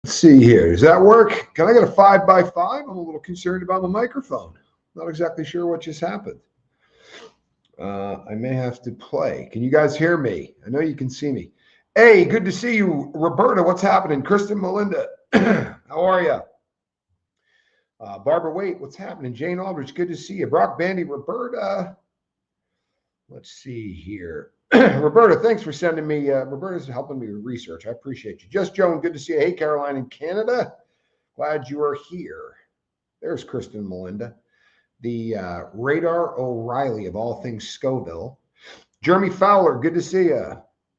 Let's see here. Does that work? Can I get a 5x5? I'm a little concerned about my microphone. Not exactly sure what just happened. I may have to play. Can you guys hear me? I know you can see me. Hey, good to see you. Roberta, what's happening? Kristen, Melinda, how are you? Barbara Waite, what's happening? Jane Aldrich, good to see you. Brock Bandy, Roberta. Let's see here. Roberta, thanks for sending me. Roberta's helping me with research. I appreciate you. Just Joan, good to see you. Hey, Caroline in Canada. Glad you are here. There's Kristen and Melinda. The Radar O'Reilly of all things Scoville. Jeremy Fowler, good to see you.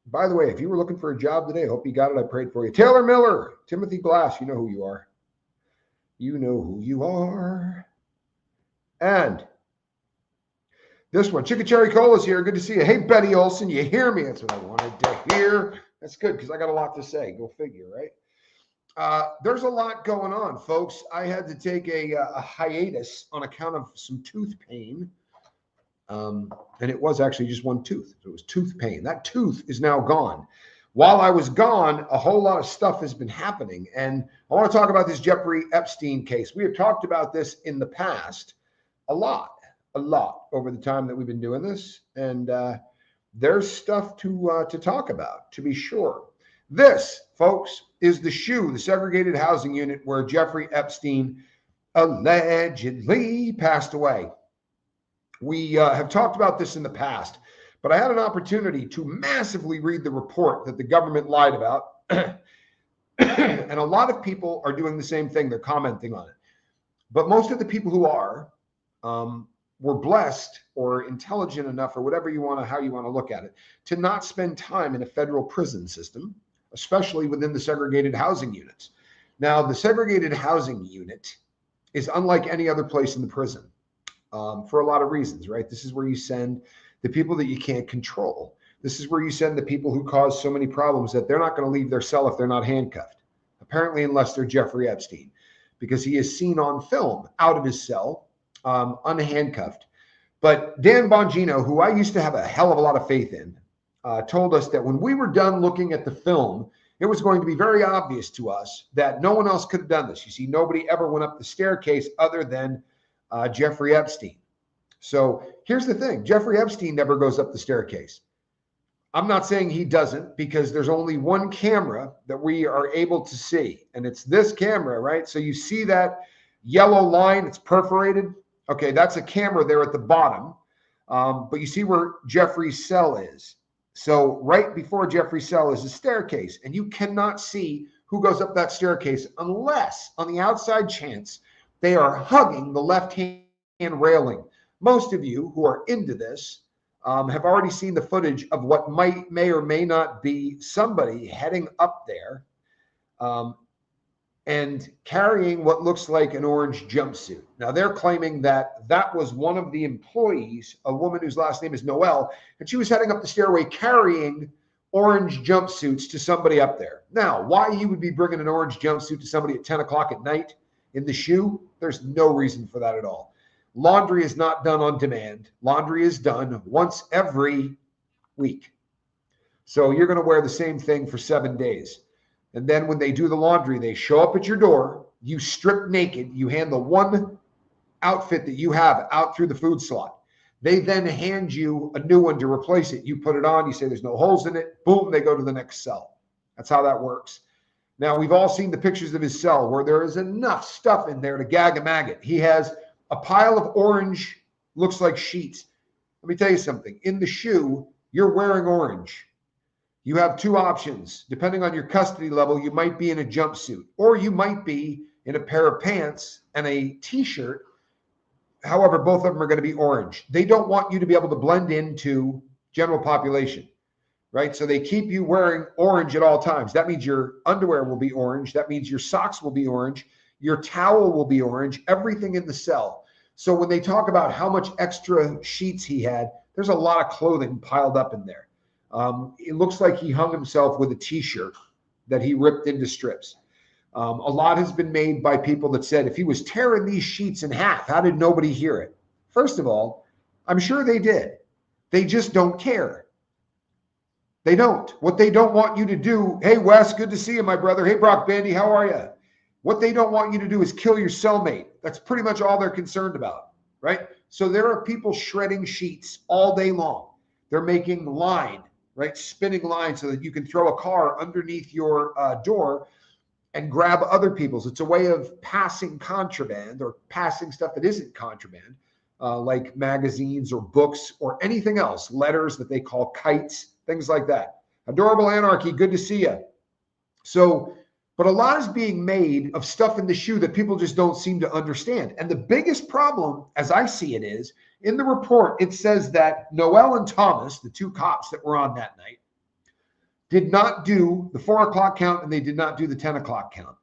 By the way, if you were looking for a job today, I hope you got it. I prayed for you. Taylor Miller, Timothy Glass, you know who you are. You know who you are. And this one, Chicken Cherry Cola's here. Good to see you. Hey, Betty Olson, you hear me? That's what I wanted to hear. That's good because I got a lot to say. Go figure, right? There's a lot going on, folks. I had to take a hiatus on account of some tooth pain. And it was actually just one tooth. So it was tooth pain. That tooth is now gone. While I was gone, a whole lot of stuff has been happening. And I want to talk about this Jeffrey Epstein case. We have talked about this in the past a lot over the time that we've been doing this. And there's stuff to talk about, to be sure. This, folks, is the SHU, the segregated housing unit where Jeffrey Epstein allegedly passed away. We have talked about this in the past, but I had an opportunity to massively read the report that the government lied about. And a lot of people are doing the same thing. They're commenting on it. But most of the people who are were blessed or intelligent enough, or whatever you want to, how you want to look at it, to not spend time in a federal prison system, especially within the segregated housing units. Now, the segregated housing unit is unlike any other place in the prison for a lot of reasons, right? This is where you send the people that you can't control. This is where you send the people who cause so many problems that they're not going to leave their cell if they're not handcuffed, apparently, unless they're Jeffrey Epstein, because he is seen on film out of his cell, unhandcuffed. But Dan Bongino, who I used to have a hell of a lot of faith in, told us that when we were done looking at the film, it was going to be very obvious to us that no one else could have done this. You see, nobody ever went up the staircase other than Jeffrey Epstein. So here's the thing. Jeffrey Epstein never goes up the staircase. I'm not saying he doesn't, because there's only one camera that we are able to see, and it's this camera, right? So you see that yellow line, it's perforated. Okay, that's a camera there at the bottom. But you see where Jeffrey's cell is. So right before Jeffrey's cell is a staircase, and you cannot see who goes up that staircase unless, on the outside chance, they are hugging the left-hand railing. Most of you who are into this have already seen the footage of what may or may not be somebody heading up there and carrying what looks like an orange jumpsuit. Now, they're claiming that that was one of the employees, a woman whose last name is Noel, and she was heading up the stairway carrying orange jumpsuits to somebody up there. Now, why you would be bringing an orange jumpsuit to somebody at 10 o'clock at night in the SHU, there's no reason for that at all. Laundry is not done on demand. Laundry is done once every week. So you're going to wear the same thing for 7 days. And then when they do the laundry, they show up at your door, you strip naked, you hand the one outfit that you have out through the food slot. They then hand you a new one to replace it. You put it on, you say there's no holes in it, boom, they go to the next cell. That's how that works. Now, we've all seen the pictures of his cell where there is enough stuff in there to gag a maggot. He has a pile of orange, looks like sheets. Let me tell you something. In the SHU, you're wearing orange. You have two options. Depending on your custody level, you might be in a jumpsuit, or you might be in a pair of pants and a t-shirt. However, both of them are going to be orange. They don't want you to be able to blend into general population, right? So they keep you wearing orange at all times. That means your underwear will be orange. That means your socks will be orange. Your towel will be orange, everything in the cell. So when they talk about how much extra sheets he had, there's a lot of clothing piled up in there. It looks like he hung himself with a t-shirt that he ripped into strips. A lot has been made by people that said, if he was tearing these sheets in half, how did nobody hear it? First of all, I'm sure they did. They just don't care. They don't. What they don't want you to do, hey, Wes, good to see you, my brother. Hey, Brock Bandy, how are you? What they don't want you to do is kill your cellmate. That's pretty much all they're concerned about, right? So there are people shredding sheets all day long. They're making line, right? Spinning line so that you can throw a car underneath your door and grab other people's. It's a way of passing contraband or passing stuff that isn't contraband, like magazines or books or anything else, letters that they call kites, things like that. Adorable Anarchy, good to see you. So, but a lot is being made of stuff in the shoe that people just don't seem to understand. And the biggest problem, as I see it, is in the report, it says that Noel and Thomas, the two cops that were on that night, did not do the 4 o'clock count and they did not do the 10 o'clock count.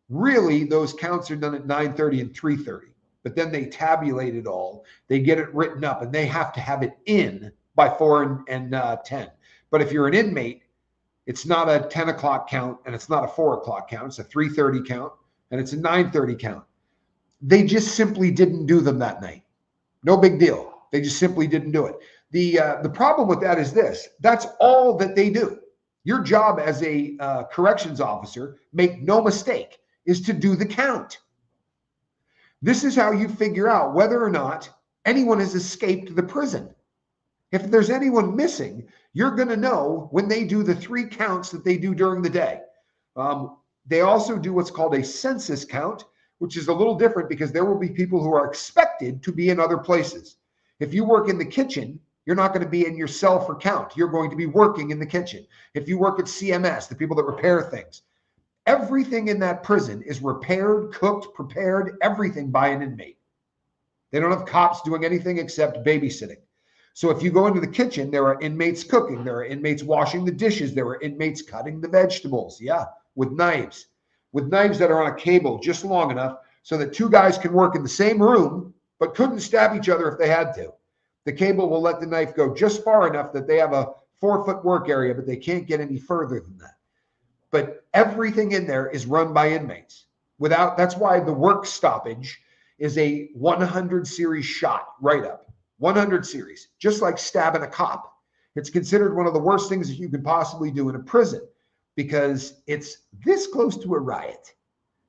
Really, those counts are done at 9:30 and 3:30. But then they tabulate it all. They get it written up and they have to have it in by 4 and 10. But if you're an inmate, it's not a 10 o'clock count and it's not a 4 o'clock count. It's a 3:30 count and it's a 9:30 count. They just simply didn't do them that night. No big deal. They just simply didn't do it. The problem with that is this. That's all that they do. Your job as a corrections officer, make no mistake, is to do the count. This is how you figure out whether or not anyone has escaped the prison. If there's anyone missing, you're going to know when they do the 3 counts that they do during the day. They also do what's called a census count, which is a little different because there will be people who are expected to be in other places. If you work in the kitchen, you're not going to be in your cell for count. You're going to be working in the kitchen. If you work at CMS, the people that repair things, everything in that prison is repaired, cooked, prepared, everything by an inmate. They don't have cops doing anything except babysitting. So if you go into the kitchen, there are inmates cooking, there are inmates washing the dishes, there are inmates cutting the vegetables, with knives that are on a cable just long enough so that 2 guys can work in the same room, but couldn't stab each other if they had to. The cable will let the knife go just far enough that they have a 4-foot work area, but they can't get any further than that. But everything in there is run by inmates. That's why the work stoppage is a 100 series shot right up. 100 series, just like stabbing a cop. It's considered one of the worst things that you could possibly do in a prison because it's this close to a riot,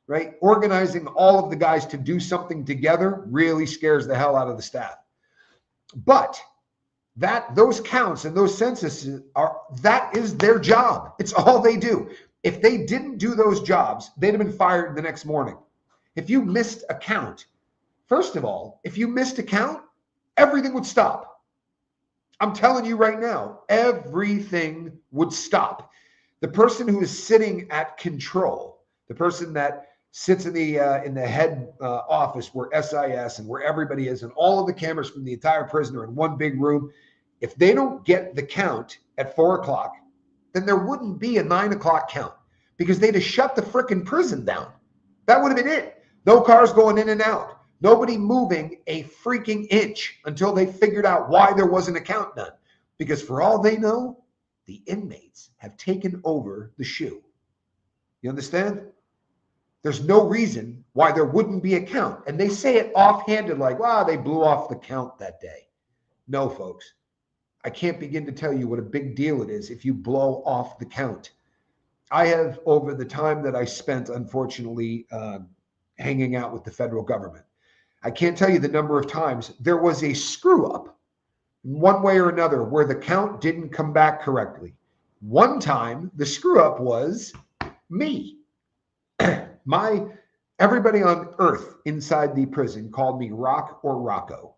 right? Organizing all of the guys to do something together really scares the hell out of the staff. But those counts and those censuses that is their job. It's all they do. If they didn't do those jobs, they'd have been fired the next morning. If you missed a count, first of all, if you missed a count, everything would stop. I'm telling you right now, everything would stop. The person who is sitting at control, the person that sits in the head office where SIS and where everybody is and all of the cameras from the entire prison are in one big room, if they don't get the count at 4 o'clock, then there wouldn't be a 9 o'clock count because they'd have shut the frickin' prison down. That would have been it. No cars going in and out. Nobody moving a freaking inch until they figured out why there wasn't a count done. Because for all they know, the inmates have taken over the shoe. You understand? There's no reason why there wouldn't be a count. And they say it offhanded like, wow, they blew off the count that day. No, folks. I can't begin to tell you what a big deal it is if you blow off the count. I have, over the time that I spent, unfortunately, hanging out with the federal government, I can't tell you the number of times there was a screw up one way or another where the count didn't come back correctly. One time, the screw up was me. Everybody on earth inside the prison called me Rock or Rocco,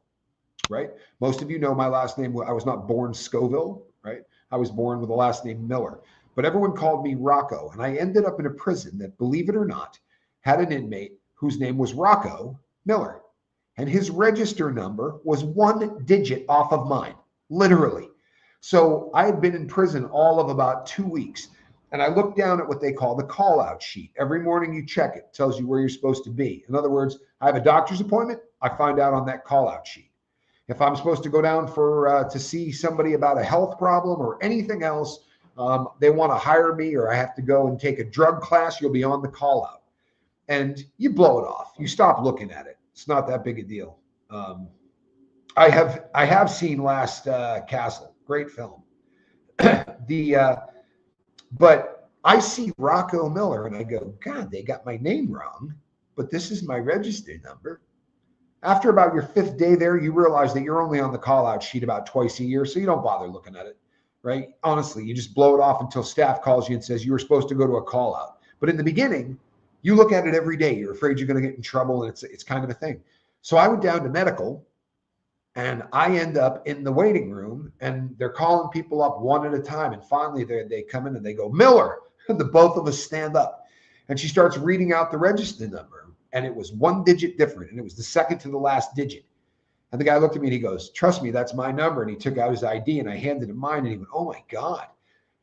right? Most of you know my last name. I was not born Scoville, right? I was born with the last name Miller, but everyone called me Rocco. And I ended up in a prison that, believe it or not, had an inmate whose name was Rocco Miller. And his register number was 1 digit off of mine, literally. So I had been in prison all of about 2 weeks. And I looked down at what they call the call out sheet. Every morning you check it. It tells you where you're supposed to be. In other words, I have a doctor's appointment. I find out on that call out sheet. If I'm supposed to go down to see somebody about a health problem or anything else, they want to hire me, or I have to go and take a drug class, you'll be on the call out. And you blow it off. You stop looking at it. It's not that big a deal. I have seen Last Castle, great film. But I see Rocco Miller and I go, God, they got my name wrong, but this is my registered number. After about your 5th day there, you realize that you're only on the call out sheet about twice a year, so you don't bother looking at it, right? Honestly, you just blow it off until staff calls you and says you were supposed to go to a call out. But in the beginning, you look at it every day. You're afraid you're going to get in trouble, and it's kind of a thing. So I went down to medical, and I end up in the waiting room, and they're calling people up one at a time. And finally, they come in and they go, Miller. And the both of us stand up, and she starts reading out the register number. And it was 1 digit different, and it was the second to the last digit. And the guy looked at me and he goes, trust me, that's my number. And he took out his ID and I handed him mine, and he went, oh my God.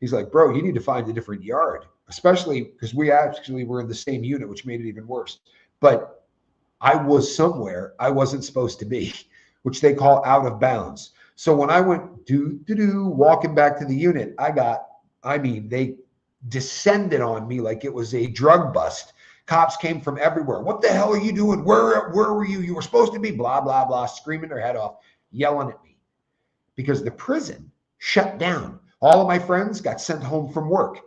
He's like, bro, you need to find a different yard, especially because we actually were in the same unit, which made it even worse. But I was somewhere I wasn't supposed to be, which they call out of bounds. So when I went walking back to the unit, they descended on me like it was a drug bust. Cops came from everywhere. What the hell are you doing? Where were you? You were supposed to be blah, blah, blah, screaming their head off, yelling at me because the prison shut down. All of my friends got sent home from work.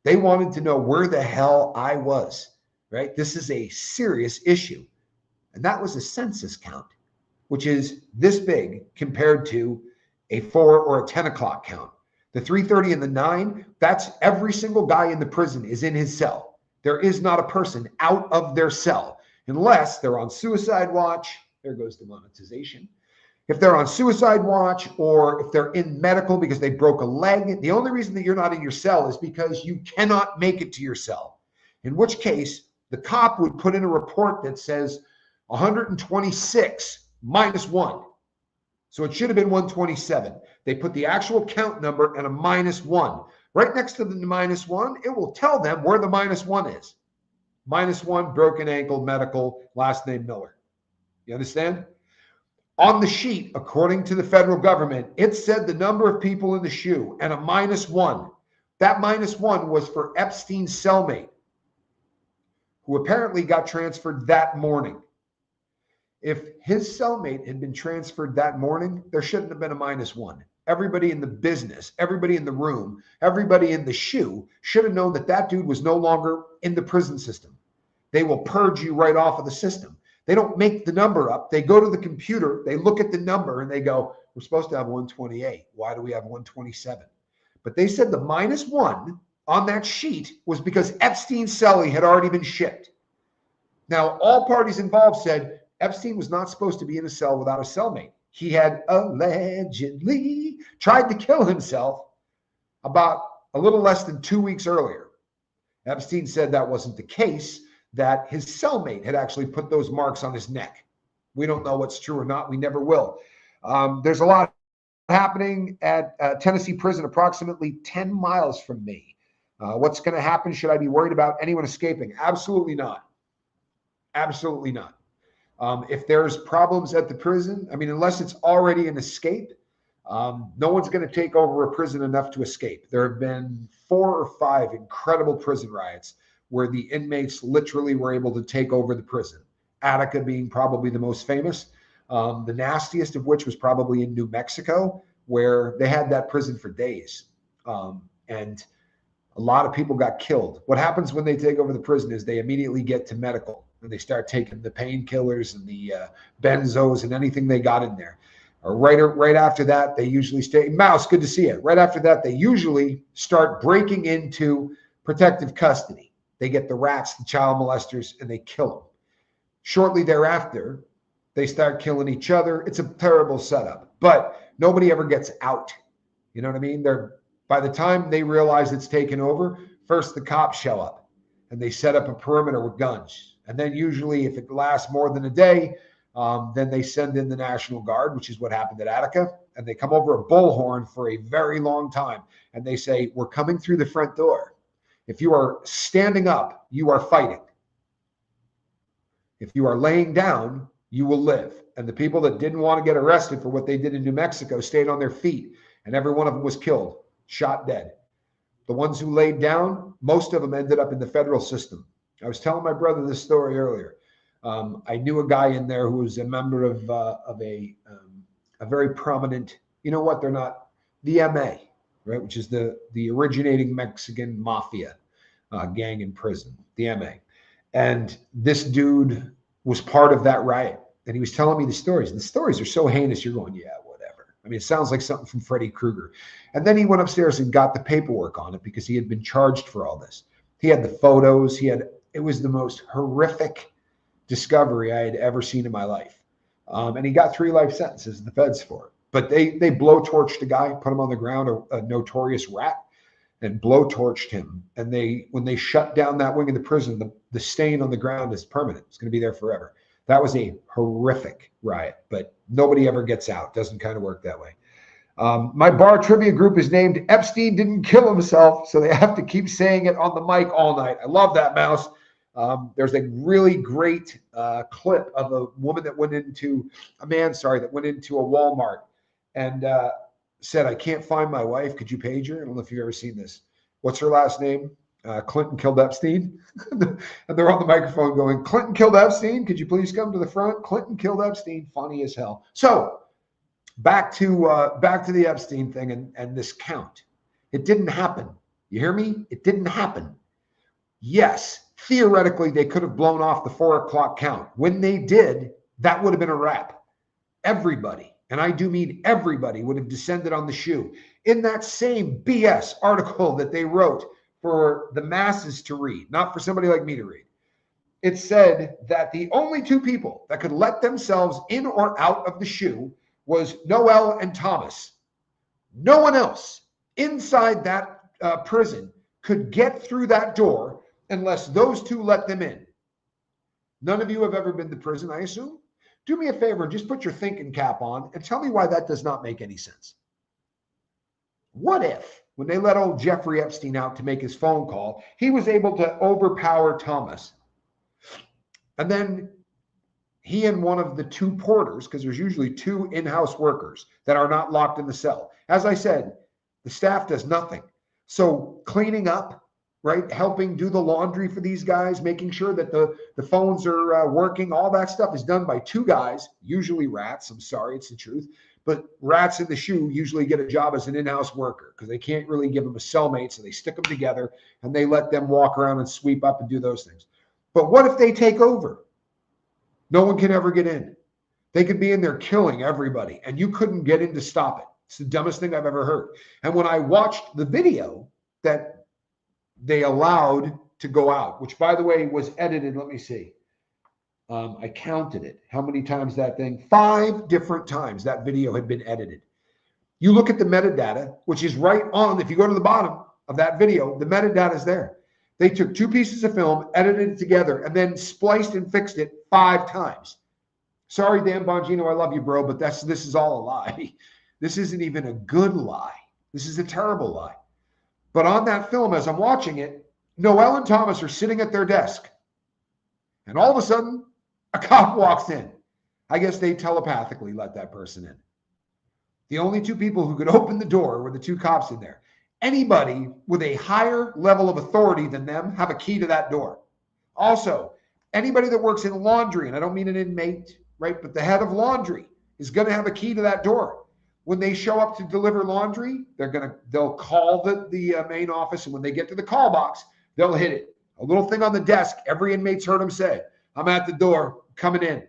They wanted to know where the hell I was, right? This is a serious issue. And that was a census count, which is this big compared to a 4 or a 10 o'clock count. The 3:30 and the 9, that's every single guy in the prison is in his cell. There is not a person out of their cell unless they're on suicide watch. There goes the monetization. If they're on suicide watch or if they're in medical because they broke a leg, the only reason that you're not in your cell is because you cannot make it to your cell. In which case, the cop would put in a report that says 126 minus 1. So it should have been 127. They put the actual count number and a minus 1. Right next to the minus 1, it will tell them where the minus 1 is. Minus 1, broken ankle, medical, last name Miller. You understand? On the sheet, according to the federal government, it said the number of people in the shoe and a minus 1. That minus 1 was for Epstein's cellmate, who apparently got transferred that morning. If his cellmate had been transferred that morning, there shouldn't have been a minus 1. Everybody in the business, everybody in the room, everybody in the shoe should have known that that dude was no longer in the prison system. They will purge you right off of the system. They don't make the number up. They go to the computer, they look at the number, and they go, we're supposed to have 128. Why do we have 127? But they said the minus 1 on that sheet was because Epstein's cellie had already been shipped. Now, all parties involved said Epstein was not supposed to be in a cell without a cellmate. He had allegedly tried to kill himself about a little less than 2 weeks earlier. Epstein said that wasn't the case, that his cellmate had actually put those marks on his neck. We don't know what's true or not. We never will. There's a lot happening at Tennessee prison, approximately 10 miles from me. What's going to happen? Should I be worried about anyone escaping? Absolutely not. Absolutely not. If there's problems at the prison, I mean, unless it's already an escape, no one's going to take over a prison enough to escape. There have been 4 or 5 incredible prison riots where the inmates literally were able to take over the prison. Attica being probably the most famous. The nastiest of which was probably in New Mexico, where they had that prison for days. And a lot of people got killed. What happens when they take over the prison is they immediately get to medical and they start taking the painkillers and the benzos and anything they got in there. Or right after that, they usually stay. Mouse, good to see you. Right after that, they usually start breaking into protective custody. They get the rats, the child molesters, and they kill them. Shortly thereafter, they start killing each other. It's a terrible setup, but nobody ever gets out. You know what I mean? By the time they realize it's taken over, first the cops show up and they set up a perimeter with guns. And then usually if it lasts more than a day, then they send in the National Guard, which is what happened at Attica. And they come over a bullhorn for a very long time. And they say, we're coming through the front door. If you are standing up, you are fighting. If you are laying down, you will live. And the people that didn't want to get arrested for what they did in New Mexico stayed on their feet. And every one of them was killed, shot dead. The ones who laid down, most of them ended up in the federal system. I was telling my brother this story earlier. I knew a guy in there who was a member of a very prominent, you know what, they're not, the MA. right? Which is the originating Mexican mafia gang in prison, the MA. And this dude was part of that riot. And he was telling me the stories. And the stories are so heinous, you're going, yeah, whatever. I mean, it sounds like something from Freddy Krueger. And then he went upstairs and got the paperwork on it because he had been charged for all this. He had the photos. It was the most horrific discovery I had ever seen in my life. And he got 3 life sentences in the feds for it. But they blowtorched a guy, put him on the ground, a notorious rat, and blowtorched him. And when they shut down that wing of the prison, the stain on the ground is permanent. It's going to be there forever. That was a horrific riot, but nobody ever gets out. Doesn't kind of work that way. My bar trivia group is named Epstein Didn't Kill Himself, so they have to keep saying it on the mic all night. I love that, Mouse. There's a really great clip of a woman that went into a Walmart and said, I can't find my wife. Could you page her? I don't know if you've ever seen this. What's her last name? Clinton killed Epstein. And they're on the microphone going, Clinton killed Epstein. Could you please come to the front? Clinton killed Epstein. Funny as hell. So back to the Epstein thing and this count. It didn't happen. You hear me? It didn't happen. Yes, theoretically, they could have blown off the 4 o'clock count. When they did, that would have been a wrap. Everybody, and I do mean everybody, would have descended on the shoe. In that same BS article that they wrote for the masses to read, not for somebody like me to read, it said that the only 2 people that could let themselves in or out of the shoe was Noel and Thomas. No one else inside that prison could get through that door unless those 2 let them in. None of you have ever been to prison, I assume. Do me a favor and just put your thinking cap on and tell me why that does not make any sense. What if, when they let old Jeffrey Epstein out to make his phone call, he was able to overpower Thomas? And then he and one of the 2 porters, because there's usually 2 in-house workers that are not locked in the cell. As I said, the staff does nothing. So cleaning up, right, helping do the laundry for these guys, making sure that the phones are working, all that stuff is done by 2 guys, usually rats. I'm sorry, it's the truth. But rats in the shoe usually get a job as an in-house worker because they can't really give them a cellmate, so they stick them together and they let them walk around and sweep up and do those things. But what if they take over? No one can ever get in. They could be in there killing everybody, and you couldn't get in to stop it. It's the dumbest thing I've ever heard. And when I watched the video that they allowed to go out, which, by the way, was edited, let me see. I counted it. How many times that thing? 5 different times that video had been edited. You look at the metadata, which is right on. If you go to the bottom of that video, the metadata is there. They took 2 pieces of film, edited it together, and then spliced and fixed it 5 times. Sorry, Dan Bongino, I love you, bro, but this is all a lie. This isn't even a good lie. This is a terrible lie. But on that film, as I'm watching it, Noel and Thomas are sitting at their desk. And all of a sudden, a cop walks in. I guess they telepathically let that person in. The only 2 people who could open the door were the 2 cops in there. Anybody with a higher level of authority than them have a key to that door. Also, anybody that works in laundry, and I don't mean an inmate, right, but the head of laundry is going to have a key to that door. When they show up to deliver laundry, they'll call the main office, and when they get to the call box, they'll hit it. A little thing on the desk. Every inmate's heard them say, I'm at the door, coming in.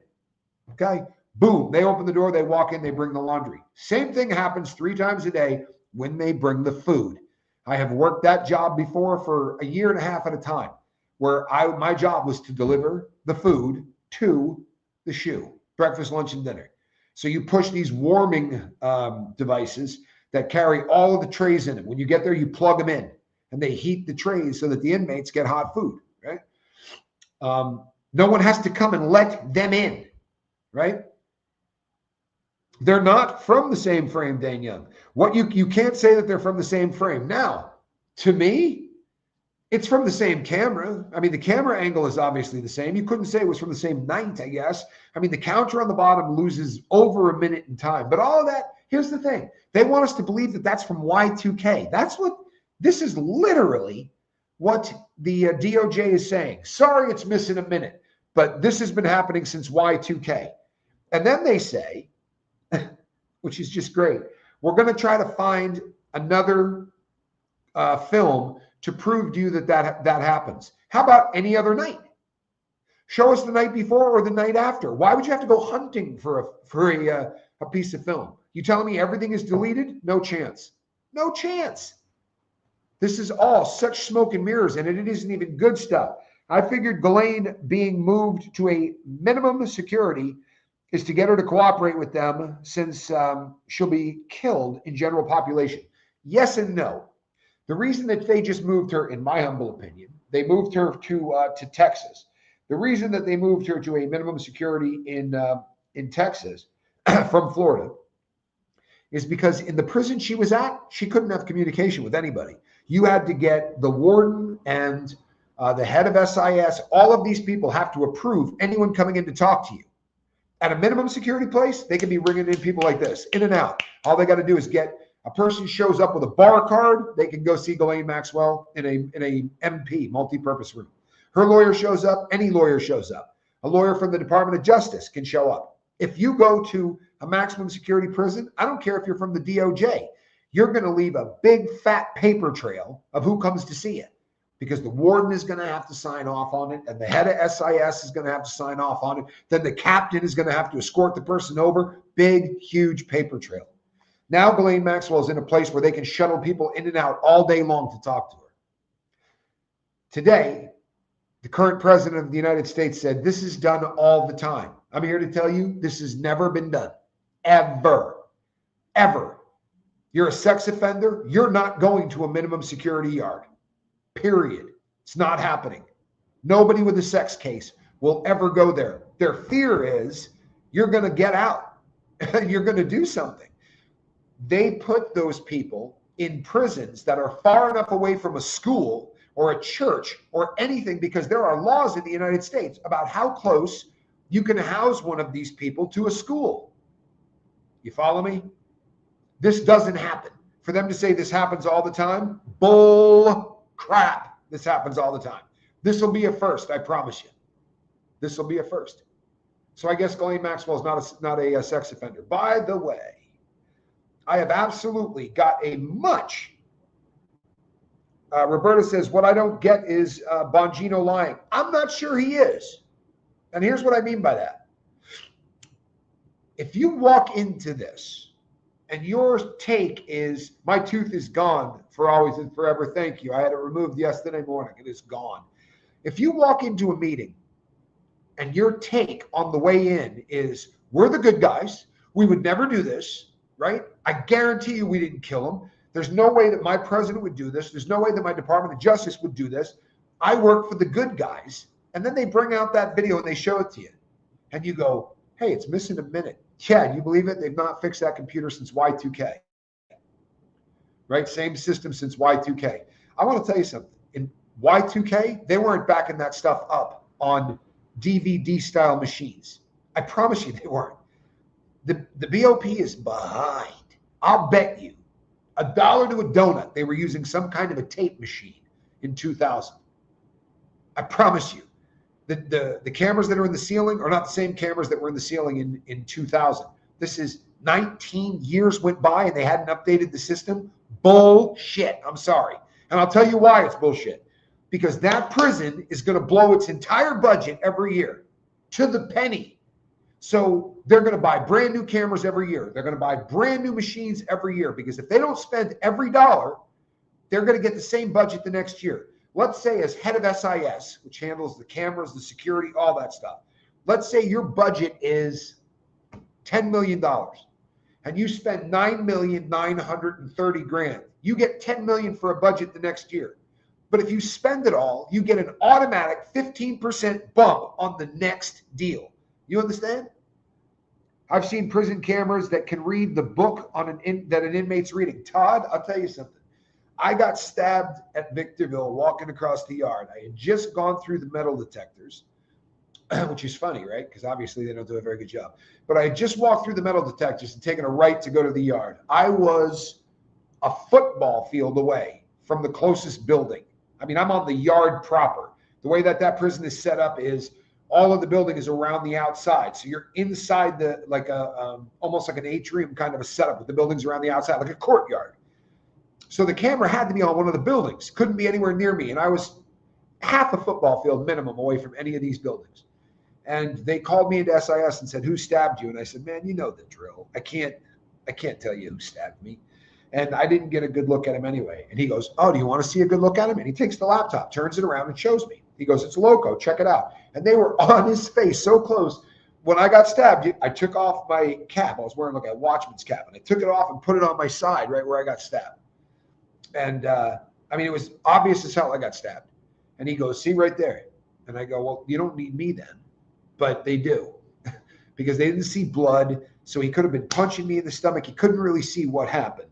Okay, boom, they open the door, they walk in, they bring the laundry. Same thing happens 3 times a day when they bring the food. I have worked that job before for a year and a half at a time, where my job was to deliver the food to the shoe, breakfast, lunch, and dinner. So you push these warming devices that carry all of the trays in them. When you get there, you plug them in, and they heat the trays so that the inmates get hot food, right? No one has to come and let them in, right? They're not from the same frame, Dan Young. What you can't say that they're from the same frame. Now, to me, it's from the same camera. I mean, the camera angle is obviously the same. You couldn't say it was from the same night, I guess. I mean, the counter on the bottom loses over a minute in time. But all of that, here's the thing. They want us to believe that that's from Y2K. This is literally what the DOJ is saying. Sorry, it's missing a minute, but this has been happening since Y2K. And then they say, which is just great, we're going to try to find another film to prove to you that happens. How about any other night? Show us the night before or the night after. Why would you have to go hunting for a piece of film? You telling me everything is deleted? No chance. No chance. This is all such smoke and mirrors, and it isn't even good stuff. I figured Ghislaine being moved to a minimum security is to get her to cooperate with them, since she'll be killed in general population. Yes and no. The reason that they just moved her, in my humble opinion, they moved her to Texas. The reason that they moved her to a minimum security in Texas from Florida is because in the prison she was at, she couldn't have communication with anybody. You had to get the warden and the head of SIS. All of these people have to approve anyone coming in to talk to you. At a minimum security place, they can be bringing in people like this, in and out. All they got to do is get a person shows up with a bar card, they can go see Ghislaine Maxwell in a MP, multi-purpose room. Her lawyer shows up, any lawyer shows up. A lawyer from the Department of Justice can show up. If you go to a maximum security prison, I don't care if you're from the DOJ, you're going to leave a big fat paper trail of who comes to see it, because the warden is going to have to sign off on it, and the head of SIS is going to have to sign off on it. Then the captain is going to have to escort the person over. Big, huge paper trail. Now Ghislaine Maxwell is in a place where they can shuttle people in and out all day long to talk to her. Today, the current president of the United States said this is done all the time. I'm here to tell you this has never been done. Ever. Ever. You're a sex offender, you're not going to a minimum security yard. Period. It's not happening. Nobody with a sex case will ever go there. Their fear is you're going to get out and you're going to do something. They put those people in prisons that are far enough away from a school or a church or anything, because there are laws in the United States about how close you can house one of these people to a school. You follow me? This doesn't happen. For them to say this happens all the time, bull crap. This happens all the time. This will be a first, I promise you. This will be a first. So I guess Ghislaine Maxwell is not a sex offender. By the way, I have absolutely got a much. Roberta says, what I don't get is Bongino lying. I'm not sure he is. And here's what I mean by that. If you walk into this and your take is, my tooth is gone for always and forever, thank you. I had it removed yesterday morning. It is gone. If you walk into a meeting and your take on the way in is, we're the good guys, we would never do this, right? I guarantee you we didn't kill him. There's no way that my president would do this. There's no way that my Department of Justice would do this. I work for the good guys. And then they bring out that video and they show it to you. And you go, hey, it's missing a minute. Yeah, you believe it? They've not fixed that computer since Y2K. Right? Same system since Y2K. I want to tell you something. In Y2K, they weren't backing that stuff up on DVD-style machines. I promise you they weren't. The BOP is behind. I'll bet you $1 to a donut they were using some kind of a tape machine in 2000. I promise you. The cameras that are in the ceiling are not the same cameras that were in the ceiling in 2000. This is 19 years went by and they hadn't updated the system. Bullshit. I'm sorry. And I'll tell you why it's bullshit. Because that prison is going to blow its entire budget every year to the penny. So they're going to buy brand new cameras every year. They're going to buy brand new machines every year, because if they don't spend every dollar, they're going to get the same budget the next year. Let's say as head of SIS, which handles the cameras, the security, all that stuff. Let's say your budget is $10 million and you spend $9,930,000. You get $10 million for a budget the next year. But if you spend it all, you get an automatic 15% bump on the next deal. You understand? I've seen prison cameras that can read the book that an inmate's reading. Todd, I'll tell you something. I got stabbed at Victorville walking across the yard. I had just gone through the metal detectors, which is funny, right? Because obviously they don't do a very good job. But I had just walked through the metal detectors and taken a right to go to the yard. I was a football field away from the closest building. I mean, I'm on the yard proper. The way that prison is set up is all of the building is around the outside. So you're inside almost like an atrium kind of a setup with the buildings around the outside, like a courtyard. So the camera had to be on one of the buildings, couldn't be anywhere near me. And I was half a football field minimum away from any of these buildings. And they called me into SIS and said, "Who stabbed you?" And I said, "Man, you know the drill. I can't tell you who stabbed me." And I didn't get a good look at him anyway. And he goes, "Oh, do you want to see a good look at him?" And he takes the laptop, turns it around and shows me. He goes, "It's Loco, check it out." And they were on his face so close. When I got stabbed, I took off my cap. I was wearing like a watchman's cap, and I took it off and put it on my side right where I got stabbed. And I mean, it was obvious as hell I got stabbed. And he goes, "See right there." And I go, "Well, you don't need me then." But they do, because they didn't see blood. So he could have been punching me in the stomach. He couldn't really see what happened.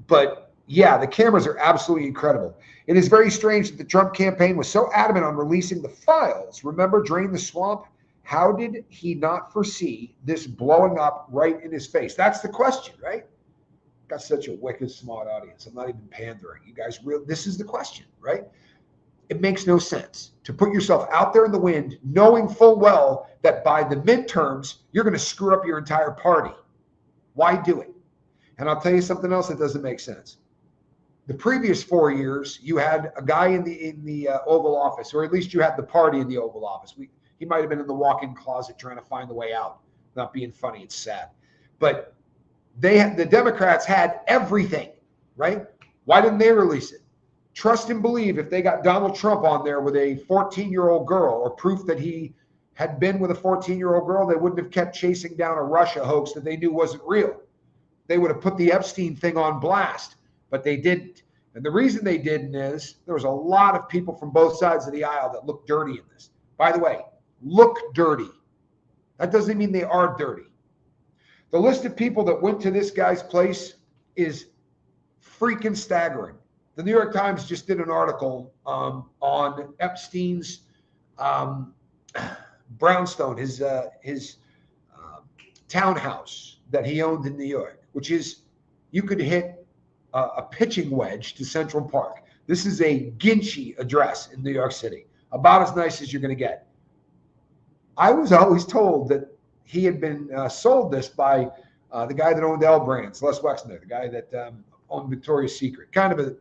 But yeah, the cameras are absolutely incredible. It is very strange that the Trump campaign was so adamant on releasing the files. Remember, Drain the Swamp? How did he not foresee this blowing up right in his face? That's the question, right? Got such a wicked, smart audience. I'm not even pandering. You guys, this is the question, right? It makes no sense to put yourself out there in the wind, knowing full well that by the midterms, you're going to screw up your entire party. Why do it? And I'll tell you something else that doesn't make sense. The previous 4 years, you had a guy in the Oval Office, or at least you had the party in the Oval Office. He might have been in the walk-in closet trying to find the way out. Not being funny, it's sad. But the Democrats had everything, right? Why didn't they release it? Trust and believe if they got Donald Trump on there with a 14-year-old girl, or proof that he had been with a 14-year-old girl, they wouldn't have kept chasing down a Russia hoax that they knew wasn't real. They would have put the Epstein thing on blast, but they didn't. And the reason they didn't is there was a lot of people from both sides of the aisle that look dirty in this. By the way, look dirty. That doesn't mean they are dirty. The list of people that went to this guy's place is freaking staggering. The New York Times just did an article on Epstein's brownstone, his townhouse that he owned in New York, which is, you could hit a pitching wedge to Central Park. This is a Ginchy address in New York City, about as nice as you're going to get. I was always told that he had been sold this by the guy that owned L Brands, Les Wexner, the guy that owned Victoria's Secret. Kind of a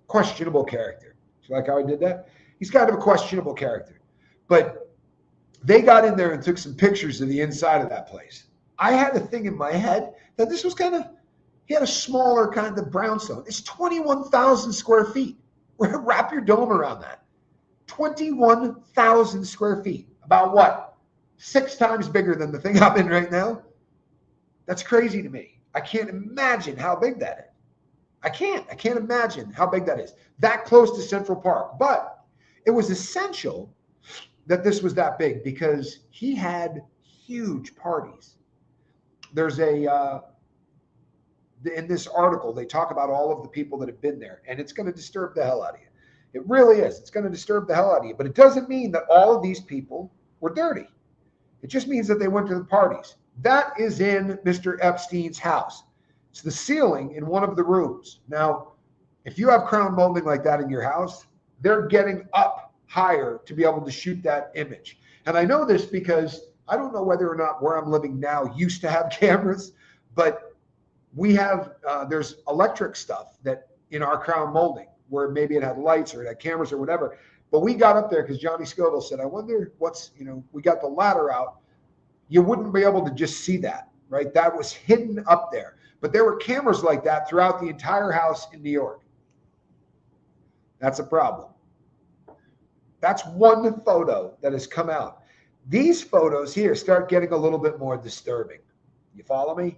questionable character. Do you like how I did that? He's kind of a questionable character. But they got in there and took some pictures of the inside of that place. I had a thing in my head that this was kind of, he had a smaller kind of brownstone. It's 21,000 square feet. Wrap your dome around that. 21,000 square feet. About what? 6 times bigger than the thing I'm in right now? That's crazy to me. I can't imagine how big that is. I can't imagine how big that is. That close to Central Park. But it was essential that this was that big because he had huge parties. There's in this article, they talk about all of the people that have been there, and it's going to disturb the hell out of you. It really is. It's going to disturb the hell out of you. But it doesn't mean that all of these people were dirty. It just means that they went to the parties. That is in Mr. Epstein's house. It's the ceiling in one of the rooms. Now, if you have crown molding like that in your house, they're getting up higher to be able to shoot that image. And I know this because I don't know whether or not where I'm living now used to have cameras, but we have, there's electric stuff that in our crown molding where maybe it had lights or it had cameras or whatever. But we got up there because Johnny Scoville said, I wonder what's, we got the ladder out. You wouldn't be able to just see that, right? That was hidden up there. But there were cameras like that throughout the entire house in New York. That's a problem. That's one photo that has come out. These photos here start getting a little bit more disturbing. You follow me?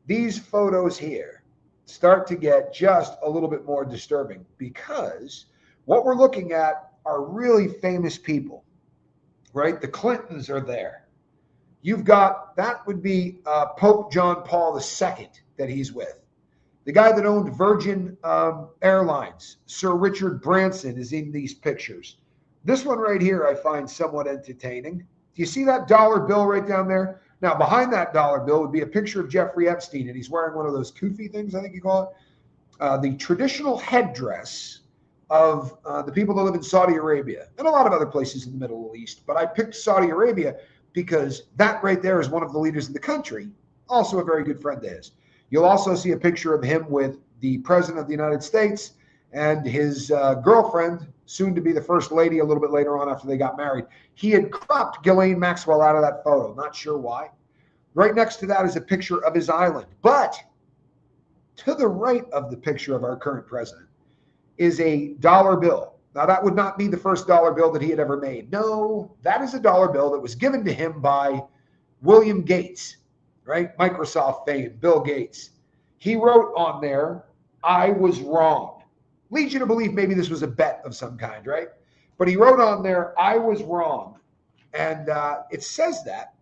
These photos here start to get just a little bit more disturbing because what we're looking at are really famous people, right? The Clintons are there. You've got, that would be Pope John Paul II that he's with. The guy that owned Virgin Airlines, Sir Richard Branson, is in these pictures. This one right here I find somewhat entertaining. Do you see that dollar bill right down there? Now, behind that dollar bill would be a picture of Jeffrey Epstein, and he's wearing one of those kufi things, I think you call it. The traditional headdress of the people that live in Saudi Arabia and a lot of other places in the Middle East. But I picked Saudi Arabia because that right there is one of the leaders in the country, also a very good friend of his. You'll also see a picture of him with the President of the United States and his girlfriend, soon to be the First Lady, a little bit later on after they got married. He had cropped Ghislaine Maxwell out of that photo. Not sure why. Right next to that is a picture of his island. But to the right of the picture of our current president is a dollar bill. Now, that would not be the first dollar bill that he had ever made. No, that is a dollar bill that was given to him by William Gates, right? Microsoft fame, Bill Gates. He wrote on there, "I was wrong." Leads you to believe maybe this was a bet of some kind, right? But he wrote on there, "I was wrong." And it says that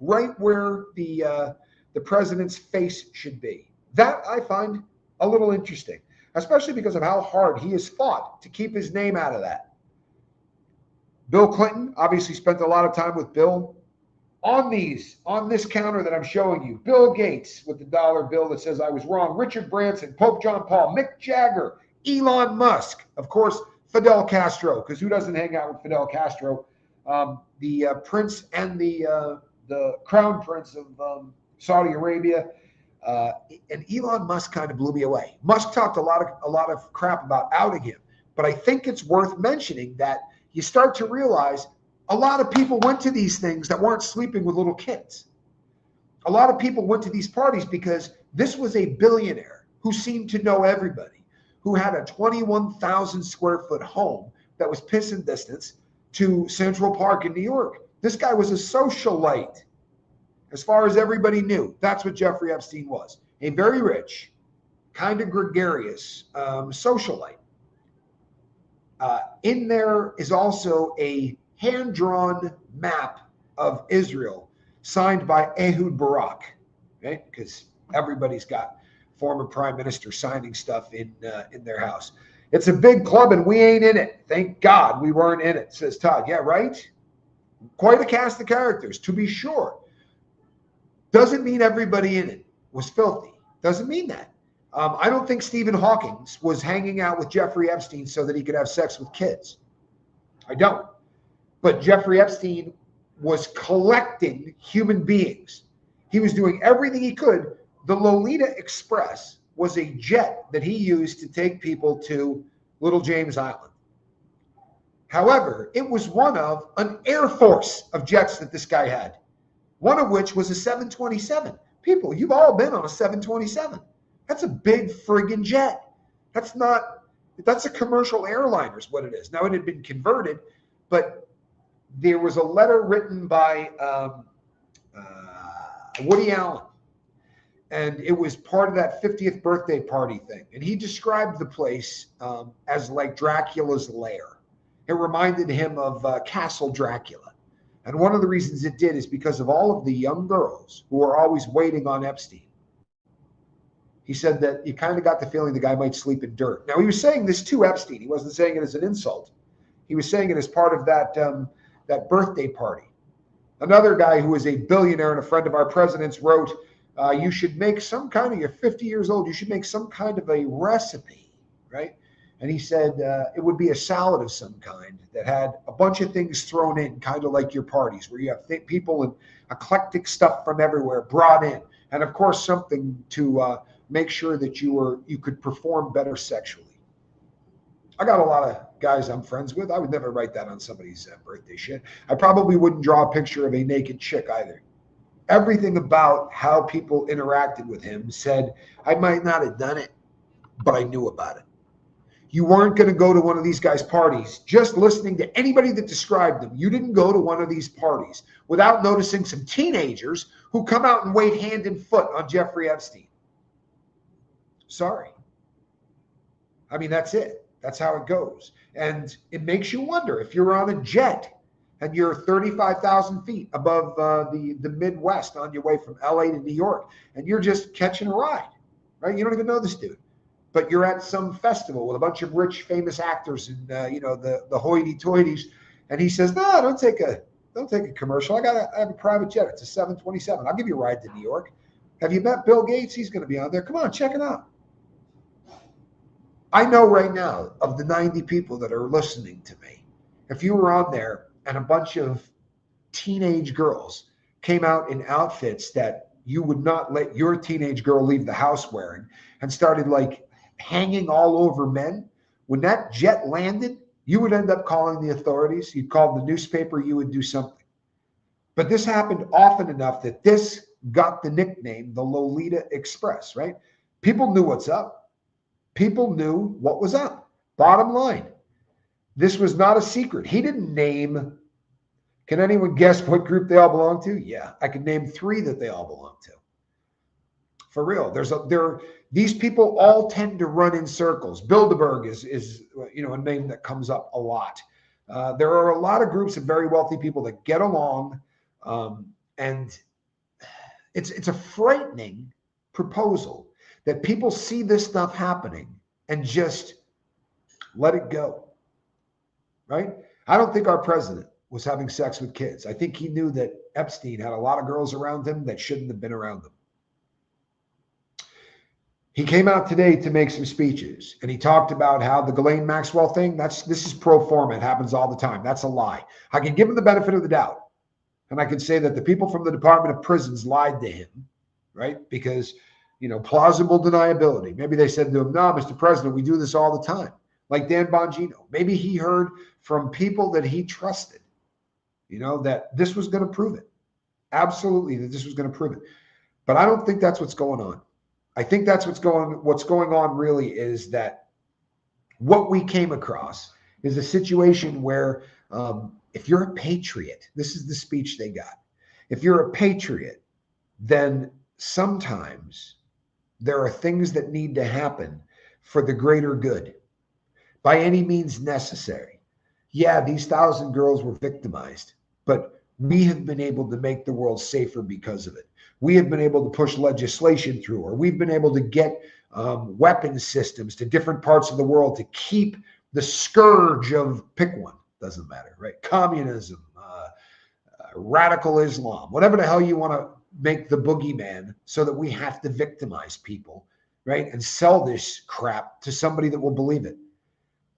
right where the president's face should be. That I find a little interesting, especially because of how hard he has fought to keep his name out of that. Bill Clinton obviously spent a lot of time with Bill. On this counter that I'm showing you, Bill Gates with the dollar bill that says "I was wrong," Richard Branson, Pope John Paul, Mick Jagger, Elon Musk, of course, Fidel Castro, because who doesn't hang out with Fidel Castro? The prince and the crown prince of Saudi Arabia. And Elon Musk kind of blew me away. Musk talked a lot of crap about outing him, but I think it's worth mentioning that you start to realize a lot of people went to these things that weren't sleeping with little kids. A lot of people went to these parties because this was a billionaire who seemed to know everybody, who had a 21,000 square foot home that was pissing distance to Central Park in New York. This guy was a socialite. As far as everybody knew, that's what Jeffrey Epstein was. A very rich, kind of gregarious socialite. In there is also a hand-drawn map of Israel signed by Ehud Barak, right? Because everybody's got former prime minister signing stuff in their house. It's a big club and we ain't in it. Thank God we weren't in it, says Todd. Yeah, right? Quite a cast of characters, to be sure. Doesn't mean everybody in it was filthy. Doesn't mean that. I don't think Stephen Hawking was hanging out with Jeffrey Epstein so that he could have sex with kids. I don't. But Jeffrey Epstein was collecting human beings. He was doing everything he could. The Lolita Express was a jet that he used to take people to Little James Island. However, it was one of an air force of jets that this guy had, one of which was a 727. People, you've all been on a 727. That's a big friggin' jet. That's a commercial airliner is what it is. Now, it had been converted, but there was a letter written by Woody Allen, and it was part of that 50th birthday party thing. And he described the place as like Dracula's lair. It reminded him of Castle Dracula. And one of the reasons it did is because of all of the young girls who were always waiting on Epstein. He said that he kind of got the feeling the guy might sleep in dirt. Now, he was saying this to Epstein. He wasn't saying it as an insult. He was saying it as part of that birthday party. Another guy who is a billionaire and a friend of our president's wrote, you should make some kind of, you're 50 years old, you should make some kind of a recipe, right? And he said it would be a salad of some kind that had a bunch of things thrown in, kind of like your parties, where you have people and eclectic stuff from everywhere brought in. And of course, something to make sure that you could perform better sexually. I got a lot of guys I'm friends with. I would never write that on somebody's birthday shit. I probably wouldn't draw a picture of a naked chick either. Everything about how people interacted with him said, I might not have done it, but I knew about it. You weren't going to go to one of these guys' parties just listening to anybody that described them. You didn't go to one of these parties without noticing some teenagers who come out and wait hand and foot on Jeffrey Epstein. Sorry. I mean, that's it. That's how it goes. And it makes you wonder if you're on a jet and you're 35,000 feet above the Midwest on your way from LA to New York, and you're just catching a ride, right? You don't even know this dude, but you're at some festival with a bunch of rich, famous actors and the hoity-toities, and he says, "No, don't take a commercial. I have a private jet. It's a 727. I'll give you a ride to New York. Have you met Bill Gates? He's going to be on there. Come on, check it out." I know right now of the 90 people that are listening to me, if you were on there and a bunch of teenage girls came out in outfits that you would not let your teenage girl leave the house wearing and started like hanging all over men, when that jet landed, you would end up calling the authorities. You'd call the newspaper, you would do something. But this happened often enough that this got the nickname the Lolita Express, right? People knew what's up. People knew what was up. Bottom line, this was not a secret. He didn't name. Can anyone guess what group they all belong to? Yeah, I could name 3 that they all belong to. For real, these people all tend to run in circles. Bilderberg is a name that comes up a lot. There are a lot of groups of very wealthy people that get along, and it's a frightening proposal that people see this stuff happening and just let it go. Right? I don't think our president was having sex with kids. I think he knew that Epstein had a lot of girls around him that shouldn't have been around them. He came out today to make some speeches, and he talked about how the Ghislaine Maxwell thing, this is pro forma. It happens all the time. That's a lie. I can give him the benefit of the doubt, and I can say that the people from the Department of Prisons lied to him, right? Because, plausible deniability. Maybe they said to him, no, Mr. President, we do this all the time. Like Dan Bongino. Maybe he heard from people that he trusted, that this was going to prove it. Absolutely, that this was going to prove it. But I don't think that's what's going on. I think that's what's going on really is that what we came across is a situation where if you're a patriot, this is the speech they got. If you're a patriot, then sometimes there are things that need to happen for the greater good by any means necessary. Yeah, these 1,000 girls were victimized, but we have been able to make the world safer because of it. We have been able to push legislation through, or we've been able to get weapons systems to different parts of the world to keep the scourge of, pick one, doesn't matter, right? Communism, radical Islam, whatever the hell you want to make the boogeyman so that we have to victimize people, right? And sell this crap to somebody that will believe it.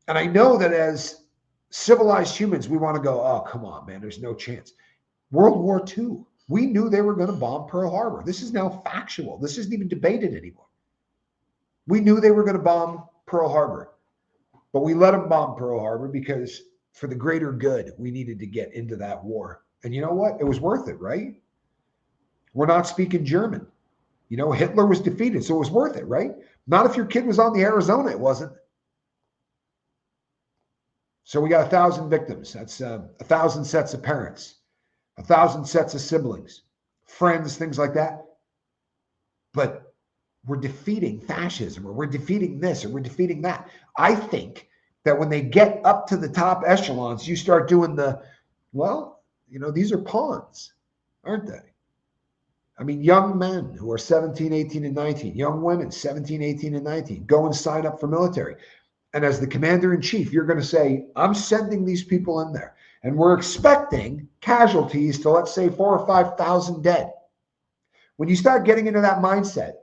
And I know that as civilized humans, we want to go, oh, come on, man, there's no chance. World War II, we knew they were going to bomb Pearl Harbor. This is now factual. This isn't even debated anymore. We knew they were going to bomb Pearl Harbor, but we let them bomb Pearl Harbor because for the greater good, we needed to get into that war. And you know what? It was worth it, right? We're not speaking German. Hitler was defeated, so it was worth it, right? Not if your kid was on the Arizona, it wasn't. So we got 1,000 victims. That's 1,000 sets of parents, 1,000 sets of siblings, friends, things like that. But we're defeating fascism, or we're defeating this, or we're defeating that. I think that when they get up to the top echelons, you start doing these are pawns, aren't they? I mean, young men who are 17, 18, and 19, young women, 17, 18, and 19, go and sign up for military. And as the commander-in-chief, you're going to say, I'm sending these people in there. And we're expecting casualties to, let's say, 4,000 or 5,000 dead. When you start getting into that mindset,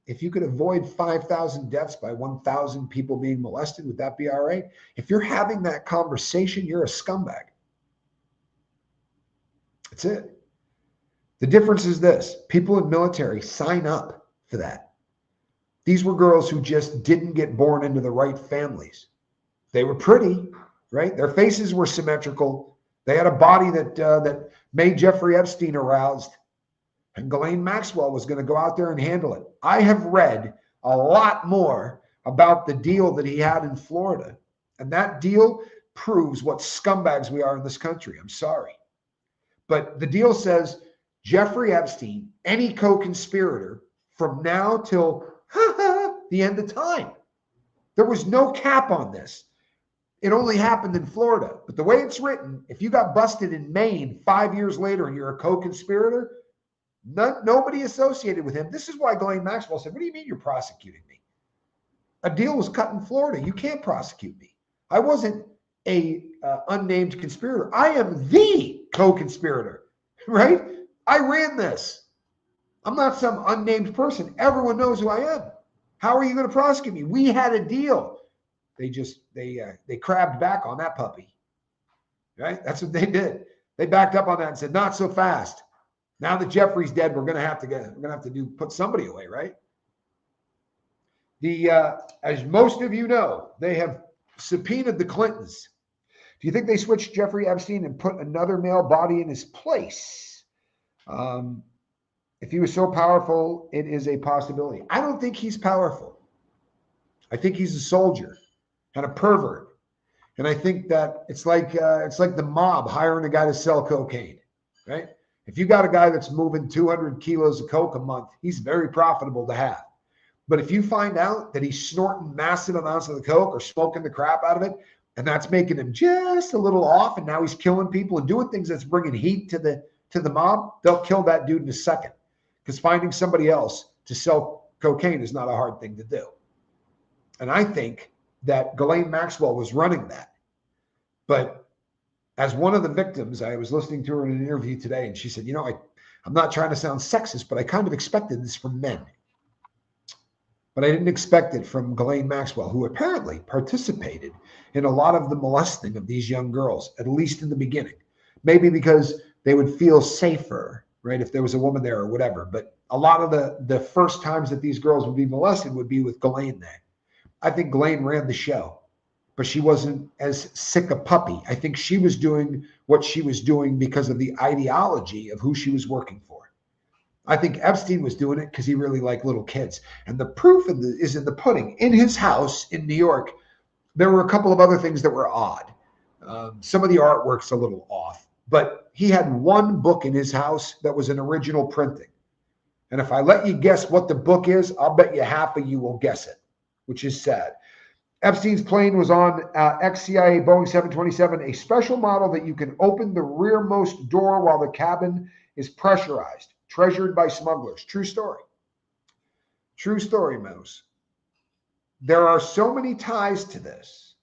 if you could avoid 5,000 deaths by 1,000 people being molested, would that be all right? If you're having that conversation, you're a scumbag. That's it. The difference is this. People in military sign up for that. These were girls who just didn't get born into the right families. They were pretty, right? Their faces were symmetrical. They had a body that made Jeffrey Epstein aroused. And Ghislaine Maxwell was going to go out there and handle it. I have read a lot more about the deal that he had in Florida. And that deal proves what scumbags we are in this country. I'm sorry. But the deal says Jeffrey Epstein, any co-conspirator, from now till the end of time. There was no cap on this. It only happened in Florida. But the way it's written, if you got busted in Maine 5 years later and you're a co-conspirator, nobody associated with him. This is why Ghislaine Maxwell said, what do you mean you're prosecuting me? A deal was cut in Florida. You can't prosecute me. I wasn't a unnamed conspirator. I am the co-conspirator, right? I ran this. I'm not some unnamed person. Everyone knows who I am. How are you going to prosecute me? We had a deal. They crabbed back on that puppy, right? That's what they did. They backed up on that and said, not so fast. Now that Jeffrey's dead, we're gonna have to put somebody away, right? As most of you know, they have subpoenaed the Clintons. Do you think they switched Jeffrey Epstein and put another male body in his place? If he was so powerful, it is a possibility. I don't think he's powerful. I think he's a soldier and a pervert. And I think that it's like the mob hiring a guy to sell cocaine, right? If you got a guy that's moving 200 kilos of coke a month, he's very profitable to have. But if you find out that he's snorting massive amounts of the coke or smoking the crap out of it, and that's making him just a little off, and now he's killing people and doing things that's bringing heat to the mob, they'll kill that dude in a second. Because finding somebody else to sell cocaine is not a hard thing to do. And I think that Ghislaine Maxwell was running that. But as one of the victims, I was listening to her in an interview today, and she said, I'm not trying to sound sexist, but I kind of expected this from men. But I didn't expect it from Ghislaine Maxwell, who apparently participated in a lot of the molesting of these young girls, at least in the beginning. Maybe because they would feel safer, right, if there was a woman there or whatever. But a lot of the first times that these girls would be molested would be with Ghislaine there. I think Ghislaine ran the show, but she wasn't as sick a puppy. I think she was doing what she was doing because of the ideology of who she was working for. I think Epstein was doing it because he really liked little kids. And the proof is in the pudding. In his house in New York, there were a couple of other things that were odd. Some of the artwork's a little off, but he had one book in his house that was an original printing. And if I let you guess what the book is, I'll bet you half of you will guess it, which is sad. Epstein's plane was on ex-CIA Boeing 727, a special model that you can open the rearmost door while the cabin is pressurized, treasured by smugglers. True story. True story, Mouse. There are so many ties to this.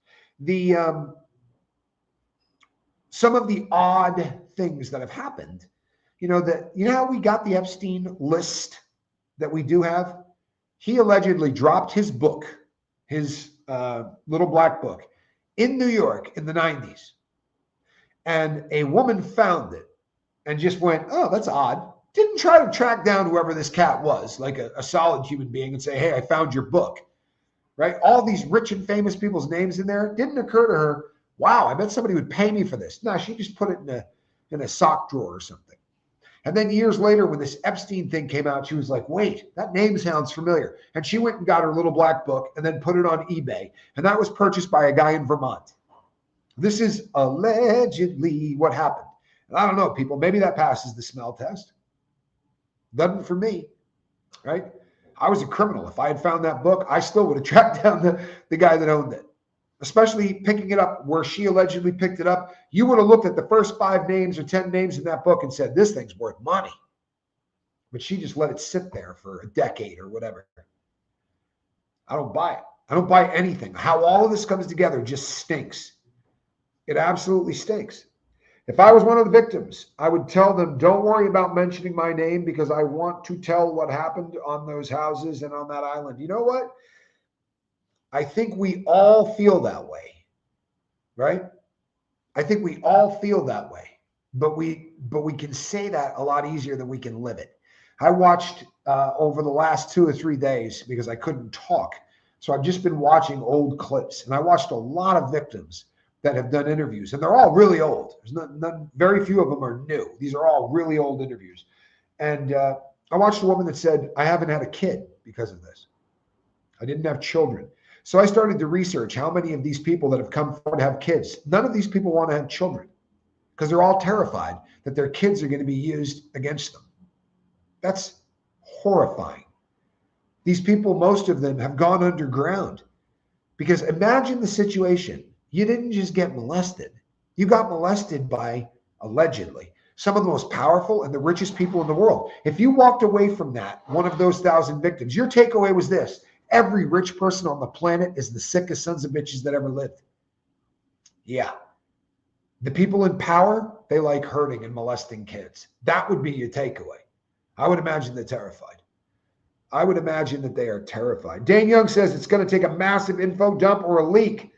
Some of the odd things that have happened, how we got the Epstein list that we do have? He allegedly dropped his book, his little black book, in New York in the 90s. And a woman found it and just went, oh, that's odd. Didn't try to track down whoever this cat was, like a solid human being, and say, hey, I found your book, right? All these rich and famous people's names in there. Didn't occur to her, wow, I bet somebody would pay me for this. No, she just put it in a sock drawer or something. And then years later, when this Epstein thing came out, she was like, wait, that name sounds familiar. And she went and got her little black book and then put it on eBay. And that was purchased by a guy in Vermont. This is allegedly what happened. And I don't know, people, maybe that passes the smell test. Doesn't for me, right? I was a criminal. If I had found that book, I still would have tracked down the guy that owned it. Especially picking it up where she allegedly picked it up. You would have looked at the first 5 names or 10 names in that book and said, this thing's worth money. But she just let it sit there for a decade or whatever. I don't buy it. I don't buy anything. How all of this comes together just stinks. It absolutely stinks. If I was one of the victims, I would tell them, don't worry about mentioning my name because I want to tell what happened on those houses and on that island. You know what? I think we all feel that way, right? I think we all feel that way, but we can say that a lot easier than we can live it. I watched over the last 2 or 3 days because I couldn't talk. So I've just been watching old clips, and I watched a lot of victims that have done interviews, and they're all really old. There's very few of them are new. These are all really old interviews. And I watched a woman that said, I haven't had a kid because of this. I didn't have children. So I started to research how many of these people that have come forward have kids. None of these people want to have children because they're all terrified that their kids are going to be used against them. That's horrifying. These people, most of them have gone underground because imagine the situation. You didn't just get molested. You got molested by, allegedly, some of the most powerful and the richest people in the world. If you walked away from that, one of those 1,000 victims, your takeaway was this. Every rich person on the planet is the sickest sons of bitches that ever lived. Yeah. The people in power, they like hurting and molesting kids. That would be your takeaway. I would imagine they're terrified. I would imagine that they are terrified. Dane Young says it's going to take a massive info dump or a leak.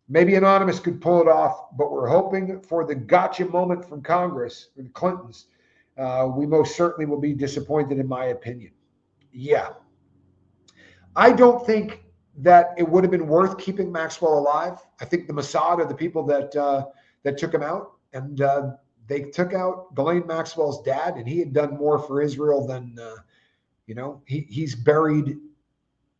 Maybe Anonymous could pull it off, but we're hoping for the gotcha moment from Congress, or the Clintons. we most certainly will be disappointed, in my opinion. Yeah. I don't think that it would have been worth keeping Maxwell alive. I think the Mossad are the people that took him out, and they took out Ghislaine Maxwell's dad, and he had done more for Israel than he's buried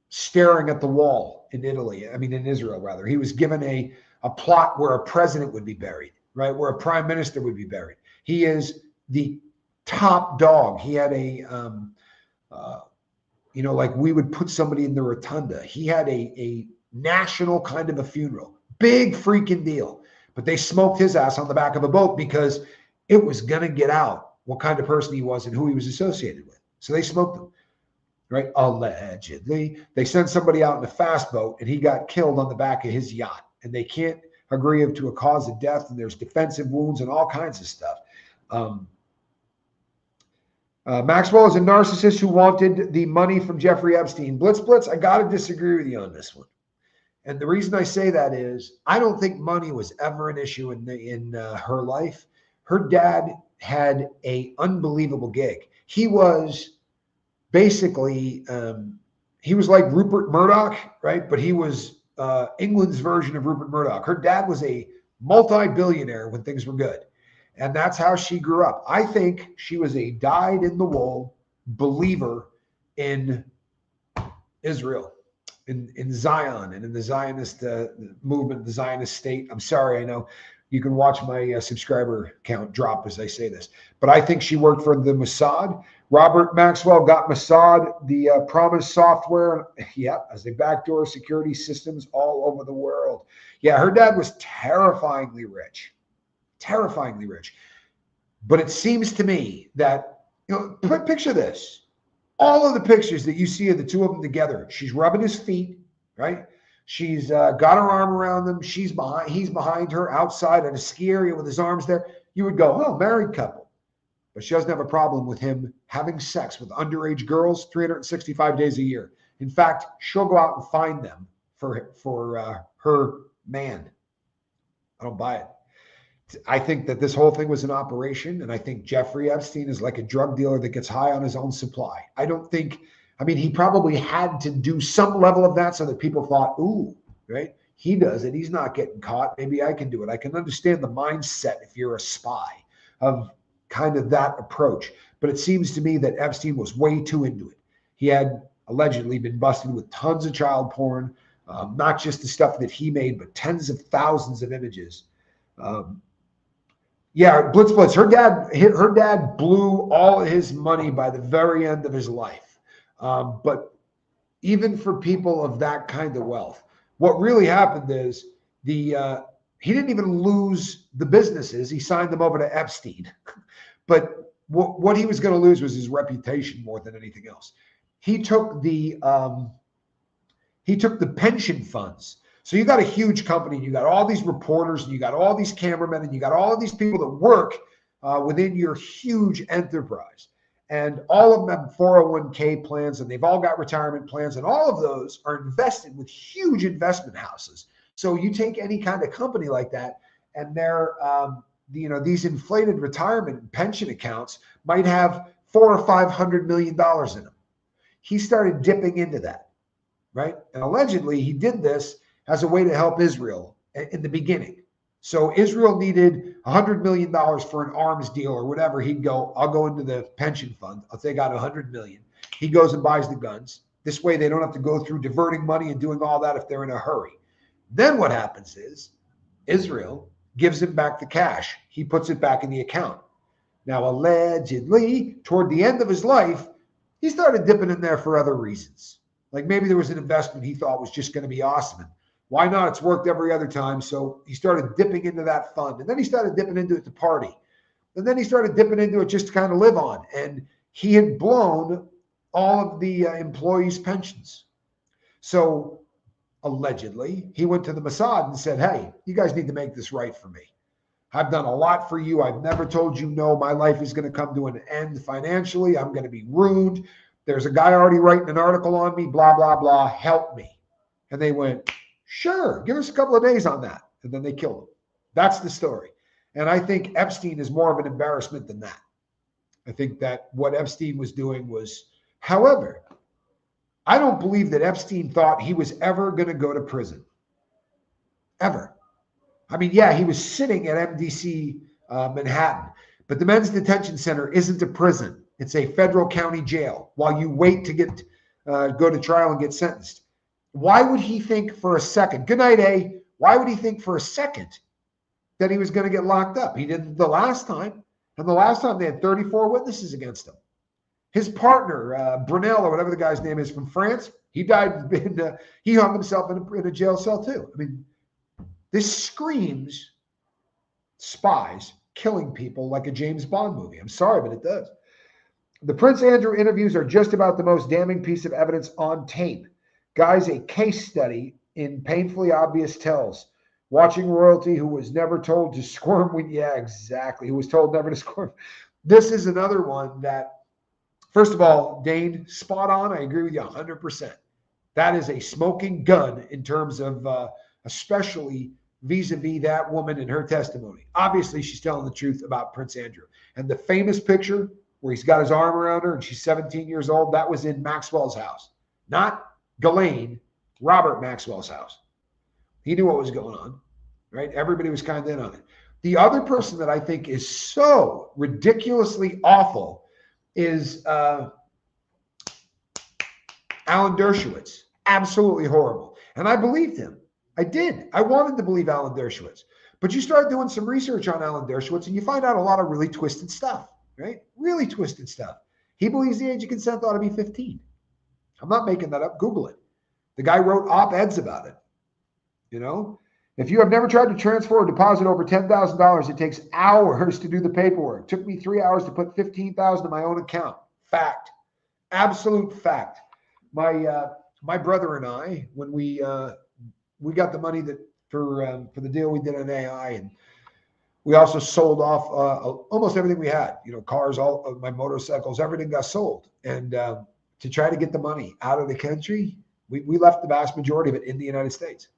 staring at the wall in Italy. I mean, in Israel, rather. He was given a plot where a president would be buried, right? Where a prime minister would be buried. He is the top dog. He had like we would put somebody in the rotunda. He had a national kind of a funeral. Big freaking deal. But they smoked his ass on the back of a boat because it was going to get out what kind of person he was and who he was associated with. So they smoked him. Right? Allegedly. They sent somebody out in a fast boat and he got killed on the back of his yacht. And they can't agree to a cause of death. And there's defensive wounds and all kinds of stuff. Maxwell is a narcissist who wanted the money from Jeffrey Epstein. Blitz, I got to disagree with you on this one. And the reason I say that is I don't think money was ever an issue in her life. Her dad had an unbelievable gig. He was basically, he was like Rupert Murdoch, right? But he was England's version of Rupert Murdoch. Her dad was a multi-billionaire when things were good. And that's how she grew up. I think she was a dyed-in-the-wool believer in Israel, in Zion, and in the Zionist movement, the Zionist state. I'm sorry, I know you can watch my subscriber count drop as I say this. But I think she worked for the Mossad. Robert Maxwell got Mossad, the Promise software, as a backdoor security systems all over the world. Yeah, her dad was terrifyingly rich. But it seems to me that, picture this. All of the pictures that you see of the two of them together, she's rubbing his feet, right? She's got her arm around them. He's behind her outside at a ski area with his arms there. You would go, oh, married couple. But she doesn't have a problem with him having sex with underage girls 365 days a year. In fact, she'll go out and find them for her man. I don't buy it. I think that this whole thing was an operation, and I think Jeffrey Epstein is like a drug dealer that gets high on his own supply. He probably had to do some level of that so that people thought, ooh, right? He does it. He's not getting caught. Maybe I can do it. I can understand the mindset if you're a spy of kind of that approach. But it seems to me that Epstein was way too into it. He had allegedly been busted with tons of child porn, not just the stuff that he made, but tens of thousands of images. Blitz. Her dad blew all his money by the very end of his life. But even for people of that kind of wealth, what really happened is he didn't even lose the businesses. He signed them over to Epstein. But what he was going to lose was his reputation more than anything else. He took the pension funds. So you got a huge company, and you got all these reporters, and you got all these cameramen, and you got all of these people that work within your huge enterprise. And all of them have 401k plans, and they've all got retirement plans, and all of those are invested with huge investment houses. So you take any kind of company like that, and they're, these inflated retirement and pension accounts might have $400 or $500 million in them. He started dipping into that, right? And allegedly he did this as a way to help Israel in the beginning. So Israel needed $100 million for an arms deal or whatever. He'd go, I'll go into the pension fund. I'll take out $100 million. He goes and buys the guns. This way they don't have to go through diverting money and doing all that if they're in a hurry. Then what happens is Israel gives him back the cash. He puts it back in the account. Now, allegedly, toward the end of his life, he started dipping in there for other reasons. Like maybe there was an investment he thought was just going to be awesome. And why not? It's worked every other time. So he started dipping into that fund. And then he started dipping into it to party. And then he started dipping into it just to kind of live on. And he had blown all of the employees' pensions. So allegedly, he went to the Mossad and said, hey, you guys need to make this right for me. I've done a lot for you. I've never told you no. My life is going to come to an end financially. I'm going to be ruined. There's a guy already writing an article on me, blah, blah, blah. Help me. And they went, sure, give us a couple of days on that. And then they killed him. That's the story. And I think Epstein is more of an embarrassment than that. I think that what Epstein was doing was, however, I don't believe that Epstein thought he was ever going to go to prison. Ever. I mean, yeah, he was sitting at MDC Manhattan, but the men's detention center isn't a prison. It's a federal county jail while you wait to get go to trial and get sentenced. Why would he think for a second, good night, A, why would he think for a second that he was going to get locked up? He didn't the last time. And the last time they had 34 witnesses against him. His partner, Brunel, or whatever the guy's name is from France, he died, he hung himself in a jail cell too. I mean, this screams spies killing people like a James Bond movie. I'm sorry, but it does. The Prince Andrew interviews are just about the most damning piece of evidence on tape. Guys, a case study in painfully obvious tells. Watching royalty who was never told to squirm when, yeah, exactly, who was told never to squirm. This is another one that, first of all, Dane, spot on. I agree with you 100%. That is a smoking gun in terms of especially vis-a-vis that woman and her testimony. Obviously, she's telling the truth about Prince Andrew. And the famous picture where he's got his arm around her and she's 17 years old, that was in Maxwell's house. Not Ghislaine, Robert Maxwell's house. He knew what was going on, right? Everybody was kind of in on it. The other person that I think is so ridiculously awful is Alan Dershowitz. Absolutely horrible. And I believed him. I did. I wanted to believe Alan Dershowitz. But you start doing some research on Alan Dershowitz and you find out a lot of really twisted stuff, right? Really twisted stuff. He believes the age of consent ought to be 15. I'm not making that up. Google it. The guy wrote op-eds about it. You know, if you have never tried to transfer or deposit over $10,000, it takes hours to do the paperwork. It took me 3 hours to put $15,000 in my own account. Fact. Absolute fact. My brother and I, when we got the money that for the deal we did on AI, and we also sold off almost everything we had. You know, cars, all of my motorcycles, everything got sold. And to try to get the money out of the country, we left the vast majority of it in the United States.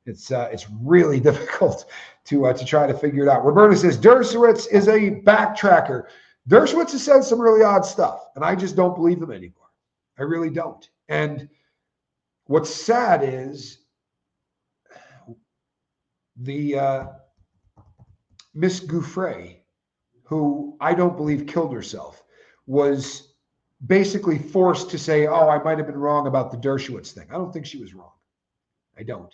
It's really difficult to try to figure it out. Roberta says Dershowitz is a backtracker. Dershowitz has said some really odd stuff, and I just don't believe him anymore. I really don't. And what's sad is the Miss Gouffre, who I don't believe killed herself, was basically forced to say, oh, I might have been wrong about the Dershowitz thing. I don't think she was wrong. I don't.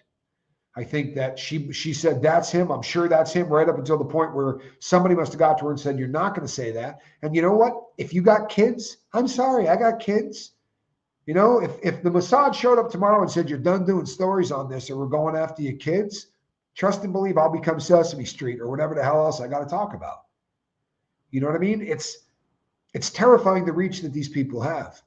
I think that she said, that's him. I'm sure that's him, right up until the point where somebody must have got to her and said, you're not going to say that. And you know what? If you got kids, I'm sorry, I got kids. You know, if the Mossad showed up tomorrow and said, you're done doing stories on this or we're going after your kids, trust and believe I'll become Sesame Street or whatever the hell else I got to talk about. You know what I mean? It's terrifying the reach that these people have.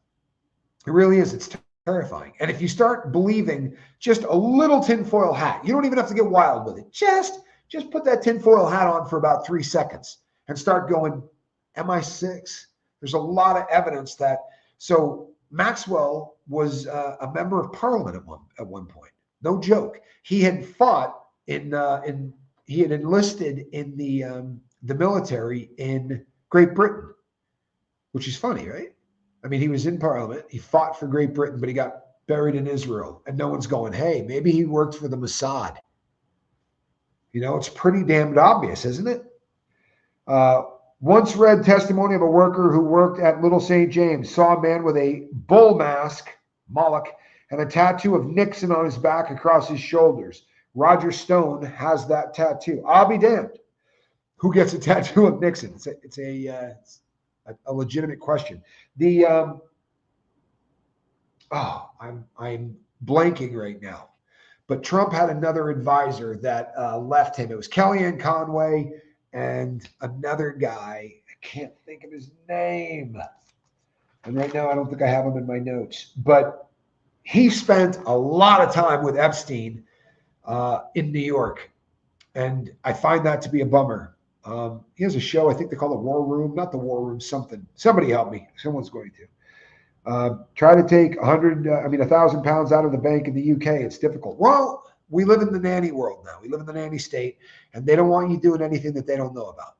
It really is. It's terrifying. And if you start believing just a little tinfoil hat, you don't even have to get wild with it. Just put that tinfoil hat on for about 3 seconds and start going, MI6. There's a lot of evidence that. So Maxwell was a member of parliament at one point. No joke. He had fought he had enlisted in the military in Great Britain, which is funny, right? I mean, he was in parliament. He fought for Great Britain, but he got buried in Israel. And no one's going, hey, maybe he worked for the Mossad. You know, it's pretty damned obvious, isn't it? Once read testimony of a worker who worked at Little St. James, saw a man with a bull mask, Moloch, and a tattoo of Nixon on his back across his shoulders. Roger Stone has that tattoo. I'll be damned. Who gets a tattoo of Nixon? It's a legitimate question. I'm blanking right now, but Trump had another advisor that left him. It was Kellyanne Conway and another guy. I can't think of his name. And right now, I don't think I have him in my notes, but he spent a lot of time with Epstein in New York. And I find that to be a bummer. He has a show, I think they call it War Room, not the War Room, something. Somebody help me. Someone's going to. Try to take 1,000 pounds out of the bank in the UK. It's difficult. Well, we live in the nanny world now. We live in the nanny state, and they don't want you doing anything that they don't know about,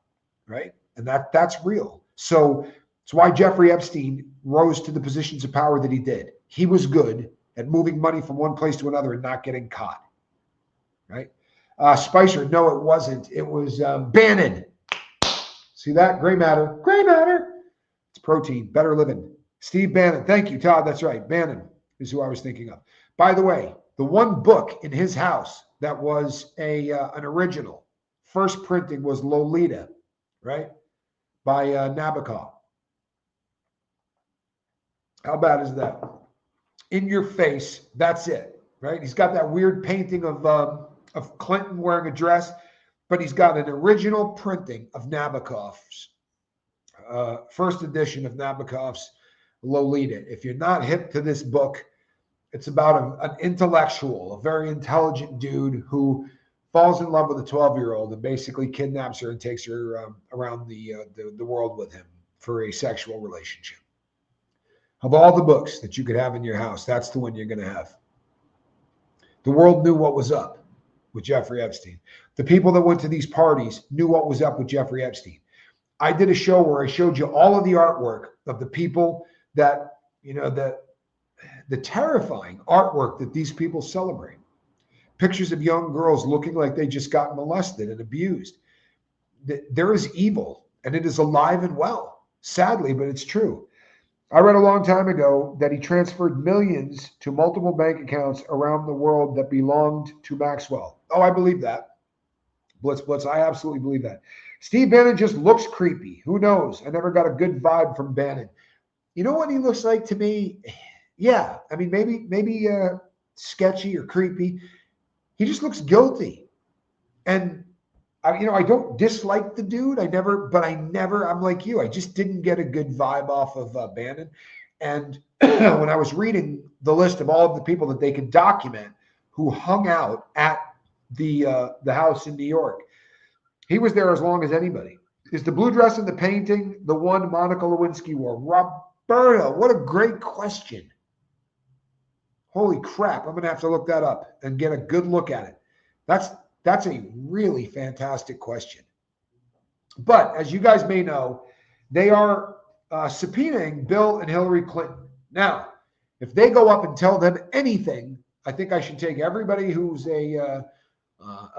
right? And that's real. So it's why Jeffrey Epstein rose to the positions of power that he did. He was good at moving money from one place to another and not getting caught, right? Spicer, no, it wasn't. It was Bannon. See that? Gray matter. Gray matter. It's protein. Better living. Steve Bannon. Thank you, Todd. That's right. Bannon is who I was thinking of. By the way, the one book in his house that was an original, first printing was Lolita, right? By Nabokov. How bad is that? In your face. That's it, right? He's got that weird painting of Clinton wearing a dress, but he's got an original printing of Nabokov's first edition of Nabokov's Lolita. If you're not hip to this book, it's about an intellectual, a very intelligent dude who falls in love with a 12-year-old and basically kidnaps her and takes her around the world with him for a sexual relationship. Of all the books that you could have in your house, that's the one you're going to have. The world knew what was up with Jeffrey Epstein. The people that went to these parties knew what was up with Jeffrey Epstein. I did a show where I showed you all of the artwork of the people that, the terrifying artwork that these people celebrate. Pictures of young girls looking like they just got molested and abused. There is evil, and it is alive and well, sadly, but it's true. I read a long time ago that he transferred millions to multiple bank accounts around the world that belonged to Maxwell. Oh, I believe that. Blitz, I absolutely believe that. Steve Bannon just looks creepy. Who knows? I never got a good vibe from Bannon. You know what he looks like to me? Yeah, I mean, maybe sketchy or creepy. He just looks guilty. And I don't dislike the dude. I'm like you. I just didn't get a good vibe off of Bannon. And when I was reading the list of all of the people that they could document who hung out at the house in New York, he was there as long as anybody. Is the blue dress in the painting the one Monica Lewinsky wore? Roberta, what a great question. Holy crap. I'm going to have to look that up and get a good look at it. That's a really fantastic question. But as you guys may know, they are subpoenaing Bill and Hillary Clinton. Now, if they go up and tell them anything, I think I should take everybody who's a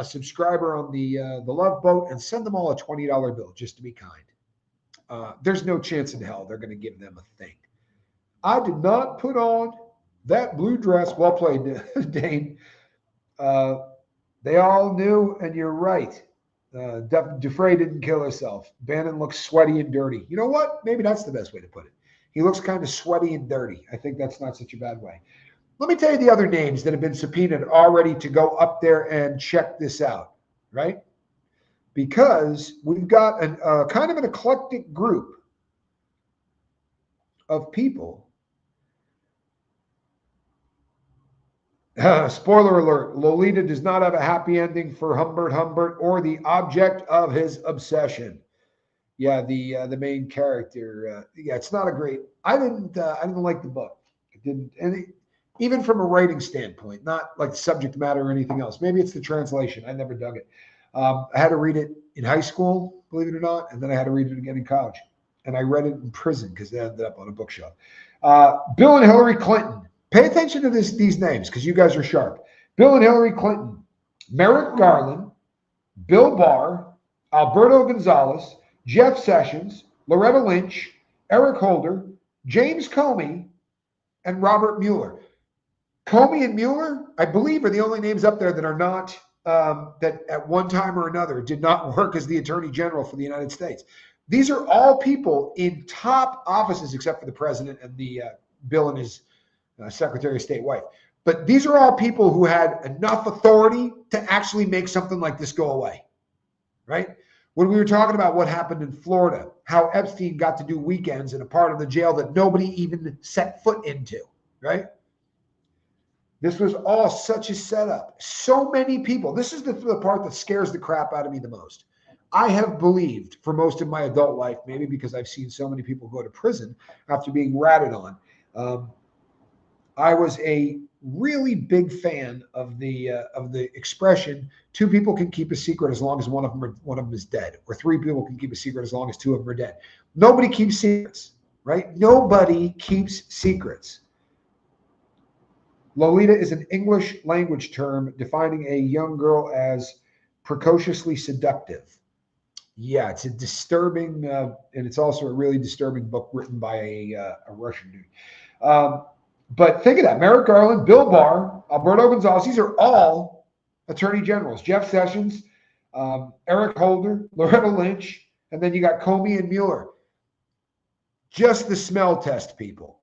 subscriber on the Love Boat and send them all a $20 bill just to be kind. There's no chance in hell they're going to give them a thing. I did not put on that blue dress. Well played, Dane. They all knew, and you're right. Dufresne didn't kill herself. Bannon looks sweaty and dirty. You know what? Maybe that's the best way to put it. He looks kind of sweaty and dirty. I think that's not such a bad way. Let me tell you the other names that have been subpoenaed already to go up there and check this out, right? Because we've got kind of an eclectic group of people. Spoiler alert, Lolita does not have a happy ending for Humbert or the object of his obsession. Yeah, the main character. It's not a great. I didn't like the book. It didn't, even from a writing standpoint, not like the subject matter or anything else. Maybe it's the translation. I never dug it. I had to read it in high school, believe it or not, and then I had to read it again in college. And I read it in prison because they ended up on a bookshelf. Bill and Hillary Clinton. Pay attention to these names because you guys are sharp. Bill and Hillary Clinton, Merrick Garland, Bill Barr, Alberto Gonzalez, Jeff Sessions, Loretta Lynch, Eric Holder, James Comey, and Robert Mueller. Comey and Mueller, I believe, are the only names up there that are not, that at one time or another did not work as the Attorney General for the United States. These are all people in top offices except for the president and the Bill and his Secretary of State wife. But these are all people who had enough authority to actually make something like this go away, right? When we were talking about what happened in Florida, how Epstein got to do weekends in a part of the jail that nobody even set foot into, right? This was all such a setup. So many people. This is the part that scares the crap out of me the most. I have believed for most of my adult life, maybe because I've seen so many people go to prison after being ratted on. I was a really big fan of the expression, two people can keep a secret as long as one of them is dead, or three people can keep a secret as long as two of them are dead. Nobody keeps secrets, right? Nobody keeps secrets. Lolita is an English language term defining a young girl as precociously seductive. Yeah, it's a disturbing, and it's also a really disturbing book written by a Russian dude. But think of that. Merrick Garland, Bill Barr, Alberto Gonzalez, these are all attorney generals. Jeff Sessions, Eric Holder, Loretta Lynch, and then you got Comey and Mueller. Just the smell test, people.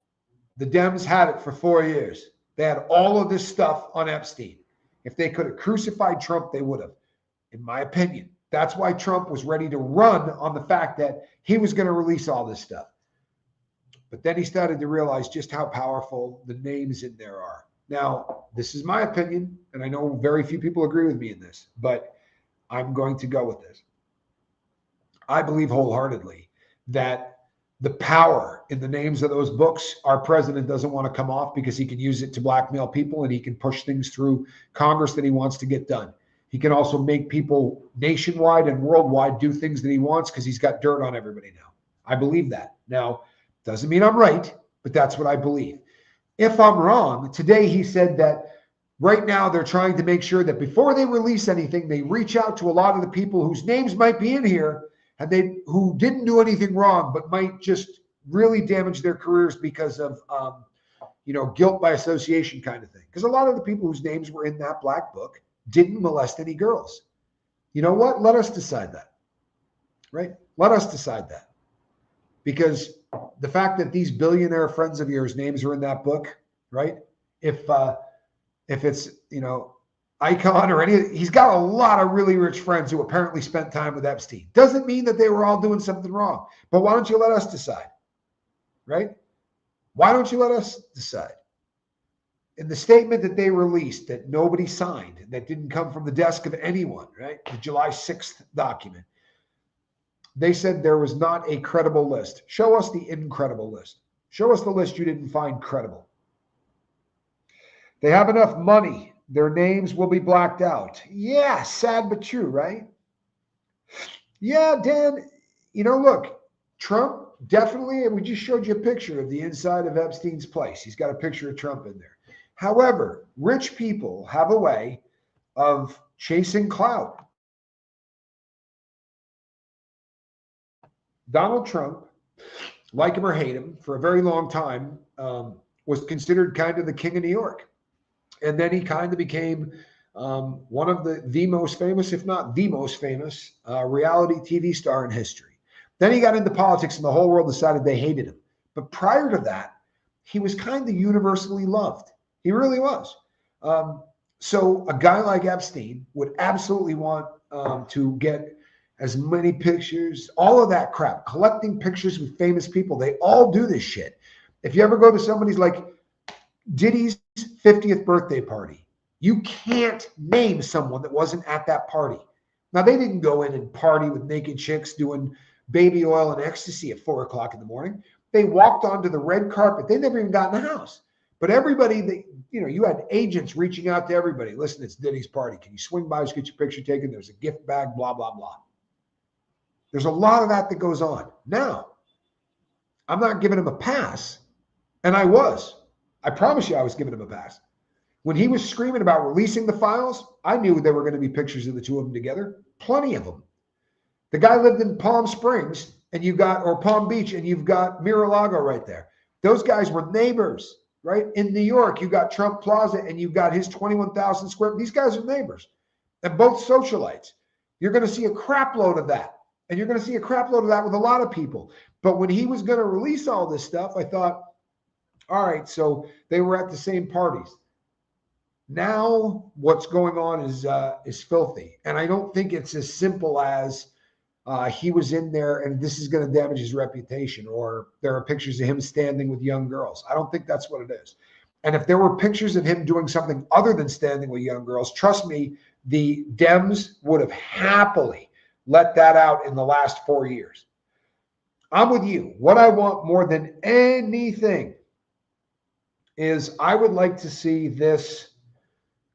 The Dems had it for 4 years. They had all of this stuff on Epstein. If they could have crucified Trump, they would have, in my opinion. That's why Trump was ready to run on the fact that he was going to release all this stuff. But then he started to realize just how powerful the names in there are. Now, this is my opinion, and I know very few people agree with me in this, but I'm going to go with this. I believe wholeheartedly that the power in the names of those books, our president doesn't want to come off because he can use it to blackmail people, and he can push things through Congress that he wants to get done. He can also make people nationwide and worldwide do things that he wants because he's got dirt on everybody now. I believe that. Now, doesn't mean I'm right, but that's what I believe. If I'm wrong, today he said that right now they're trying to make sure that before they release anything, they reach out to a lot of the people whose names might be in here and who didn't do anything wrong, but might just really damage their careers because of guilt by association kind of thing. Because a lot of the people whose names were in that black book didn't molest any girls. You know what? Let us decide that, right? Let us decide that. Because the fact that these billionaire friends of yours' names are in that book, right? If it's, Icon or he's got a lot of really rich friends who apparently spent time with Epstein. Doesn't mean that they were all doing something wrong. But why don't you let us decide, right? Why don't you let us decide? In the statement that they released that nobody signed, that didn't come from the desk of anyone, right? The July 6th document. They said there was not a credible list. Show us the incredible list. Show us the list you didn't find credible. They have enough money. Their names will be blacked out. Yeah, sad but true, right? Yeah, Dan, look, Trump definitely, we just showed you a picture of the inside of Epstein's place. He's got a picture of Trump in there. However, rich people have a way of chasing clout. Donald Trump, like him or hate him, for a very long time, was considered kind of the king of New York. And then he kind of became one of the most famous, if not the most famous, reality TV star in history. Then he got into politics and the whole world decided they hated him. But prior to that, he was kind of universally loved. He really was. So a guy like Epstein would absolutely want to get as many pictures, all of that crap, collecting pictures with famous people. They all do this shit. If you ever go to somebody's like Diddy's 50th birthday party, you can't name someone that wasn't at that party. Now, they didn't go in and party with naked chicks doing baby oil and ecstasy at 4 o'clock in the morning. They walked onto the red carpet. They never even got in the house. But everybody, you had agents reaching out to everybody. Listen, it's Diddy's party. Can you swing by, just get your picture taken? There's a gift bag, blah, blah, blah. There's a lot of that goes on. Now, I'm not giving him a pass. And I was. I promise you I was giving him a pass. When he was screaming about releasing the files, I knew there were going to be pictures of the two of them together. Plenty of them. The guy lived in Palm Springs or Palm Beach, and you've got Mar-a-Lago right there. Those guys were neighbors, right? In New York, you got Trump Plaza, and you've got his 21,000 square. These guys are neighbors, and both socialites. You're going to see a crap load of that. And you're going to see a crap load of that with a lot of people. But when he was going to release all this stuff, I thought, all right, so they were at the same parties. Now what's going on is filthy. And I don't think it's as simple as he was in there and this is going to damage his reputation, or there are pictures of him standing with young girls. I don't think that's what it is. And if there were pictures of him doing something other than standing with young girls, trust me, the Dems would have happily let that out in the last 4 years. I'm with you. What I want more than anything is I would like to see this.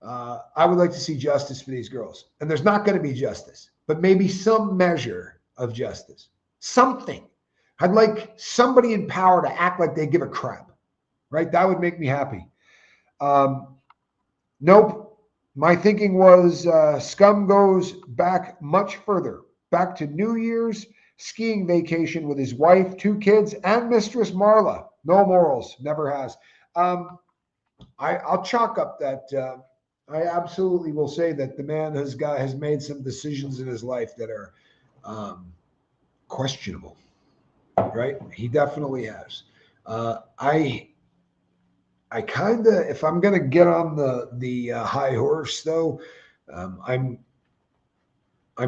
I would like to see justice for these girls. And there's not going to be justice, but maybe some measure of justice. Something. I'd like somebody in power to act like they give a crap, right? That would make me happy. Nope. My thinking was scum goes back much further, back to New Year's skiing vacation with his wife, 2 kids, and Mistress Marla. No morals, never has. I'll chalk up that. I absolutely will say that the man has made some decisions in his life that are questionable, right? He definitely has. I kind of, if I'm going to get on the high horse, though, I'm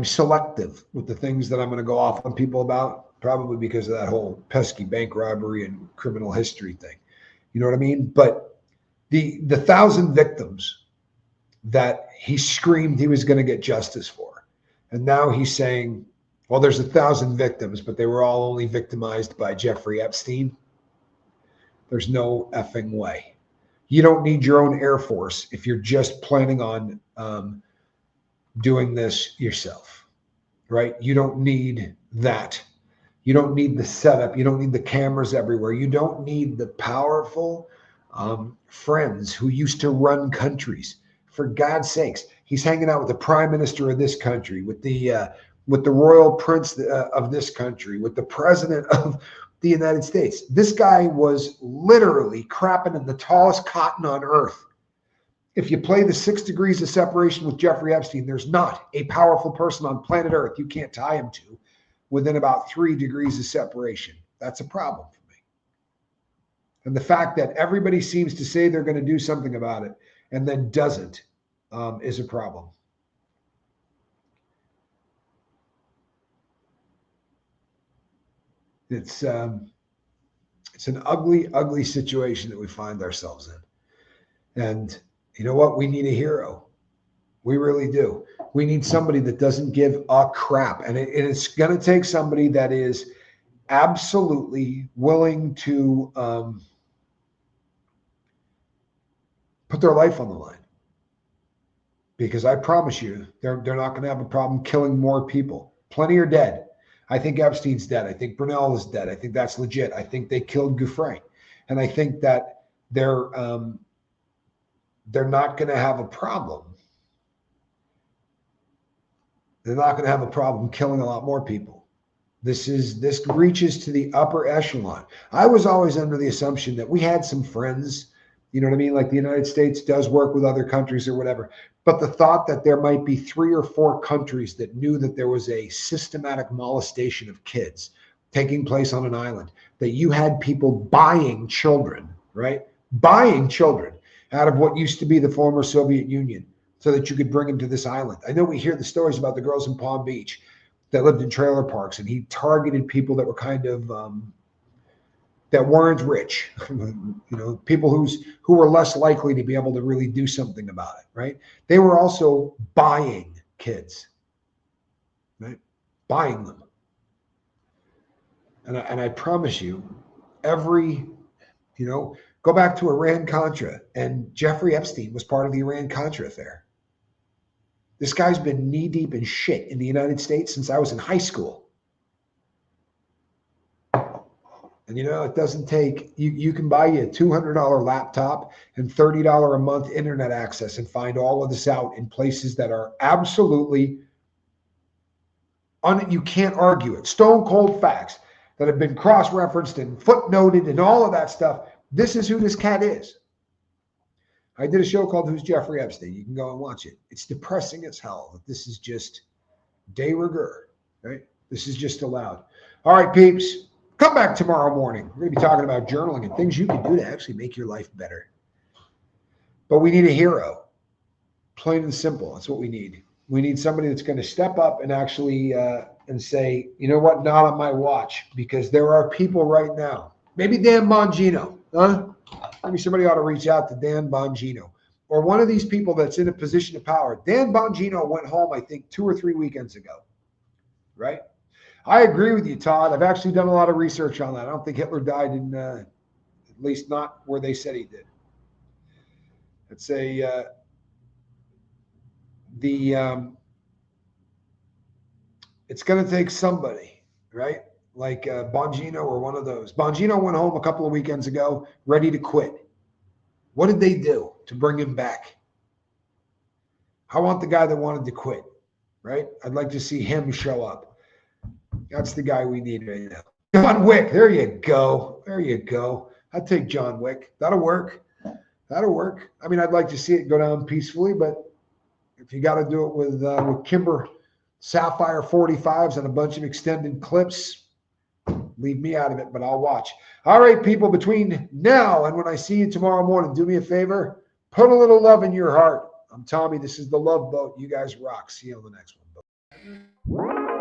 selective with the things that I'm going to go off on people about, probably because of that whole pesky bank robbery and criminal history thing. You know what I mean? But the 1,000 victims that he screamed he was going to get justice for, and now he's saying, well, there's 1,000 victims, but they were all only victimized by Jeffrey Epstein. There's no effing way. You don't need your own Air Force if you're just planning on doing this yourself, right? You don't need that. You don't need the setup. You don't need the cameras everywhere. You don't need the powerful friends who used to run countries. For God's sakes, he's hanging out with the prime minister of this country, with the royal prince of this country, with the president of the United States. This guy was literally crapping in the tallest cotton on earth. If you play the 6 degrees of separation with Jeffrey Epstein, there's not a powerful person on planet Earth you can't tie him to within about 3 degrees of separation. That's a problem for me. And the fact that everybody seems to say they're going to do something about it and then doesn't is a problem. It's an ugly, ugly situation that we find ourselves in. And you know what? We need a hero. We really do. We need somebody that doesn't give a crap. And it's going to take somebody that is absolutely willing to put their life on the line. Because I promise you, they're not going to have a problem killing more people. Plenty are dead. I think Epstein's dead. I think Brunel is dead. I think that's legit. I think they killed Ghislaine. And I think that they're not going to have a problem. They're not going to have a problem killing a lot more people. This reaches to the upper echelon. I was always under the assumption that we had some friends, you know what I mean? Like the United States does work with other countries or whatever. But the thought that there might be 3 or 4 countries that knew that there was a systematic molestation of kids taking place on an island, that you had people buying children, right? Buying children out of what used to be the former Soviet Union so that you could bring them to this island. I know we hear the stories about the girls in Palm Beach that lived in trailer parks, and he targeted people that were kind of that weren't rich, you know, people who were less likely to be able to really do something about it, right? They were also buying kids, right? Buying them. And I promise you, go back to Iran-Contra, and Jeffrey Epstein was part of the Iran-Contra affair. This guy's been knee-deep in shit in the United States since I was in high school. And it doesn't take, you can buy you a $200 laptop and $30 a month internet access and find all of this out in places that are absolutely, you can't argue it. Stone cold facts that have been cross-referenced and footnoted and all of that stuff. This is who this cat is. I did a show called Who's Jeffrey Epstein? You can go and watch it. It's depressing as hell. This is just de rigueur, right? This is just allowed. All right, peeps. Come back tomorrow morning. We're going to be talking about journaling and things you can do to actually make your life better. But we need a hero. Plain and simple. That's what we need. We need somebody that's going to step up and actually and say, you know what, not on my watch. Because there are people right now. Maybe Dan Bongino. Huh? Maybe somebody ought to reach out to Dan Bongino. Or one of these people that's in a position of power. Dan Bongino went home, I think, 2 or 3 weekends ago. Right? I agree with you, Todd. I've actually done a lot of research on that. I don't think Hitler died in, at least not where they said he did. It's a it's going to take somebody, right? Like Bongino or one of those. Bongino went home a couple of weekends ago, ready to quit. What did they do to bring him back? I want the guy that wanted to quit, right? I'd like to see him show up. That's the guy we need right now. John Wick, there you go. There you go. I'd take John Wick. That'll work. That'll work. I mean, I'd like to see it go down peacefully, but if you got to do it with Kimber Sapphire 45s and a bunch of extended clips, leave me out of it, but I'll watch. All right, people, between now and when I see you tomorrow morning, do me a favor, put a little love in your heart. I'm Tommy. This is The Love Boat. You guys rock. See you on the next one.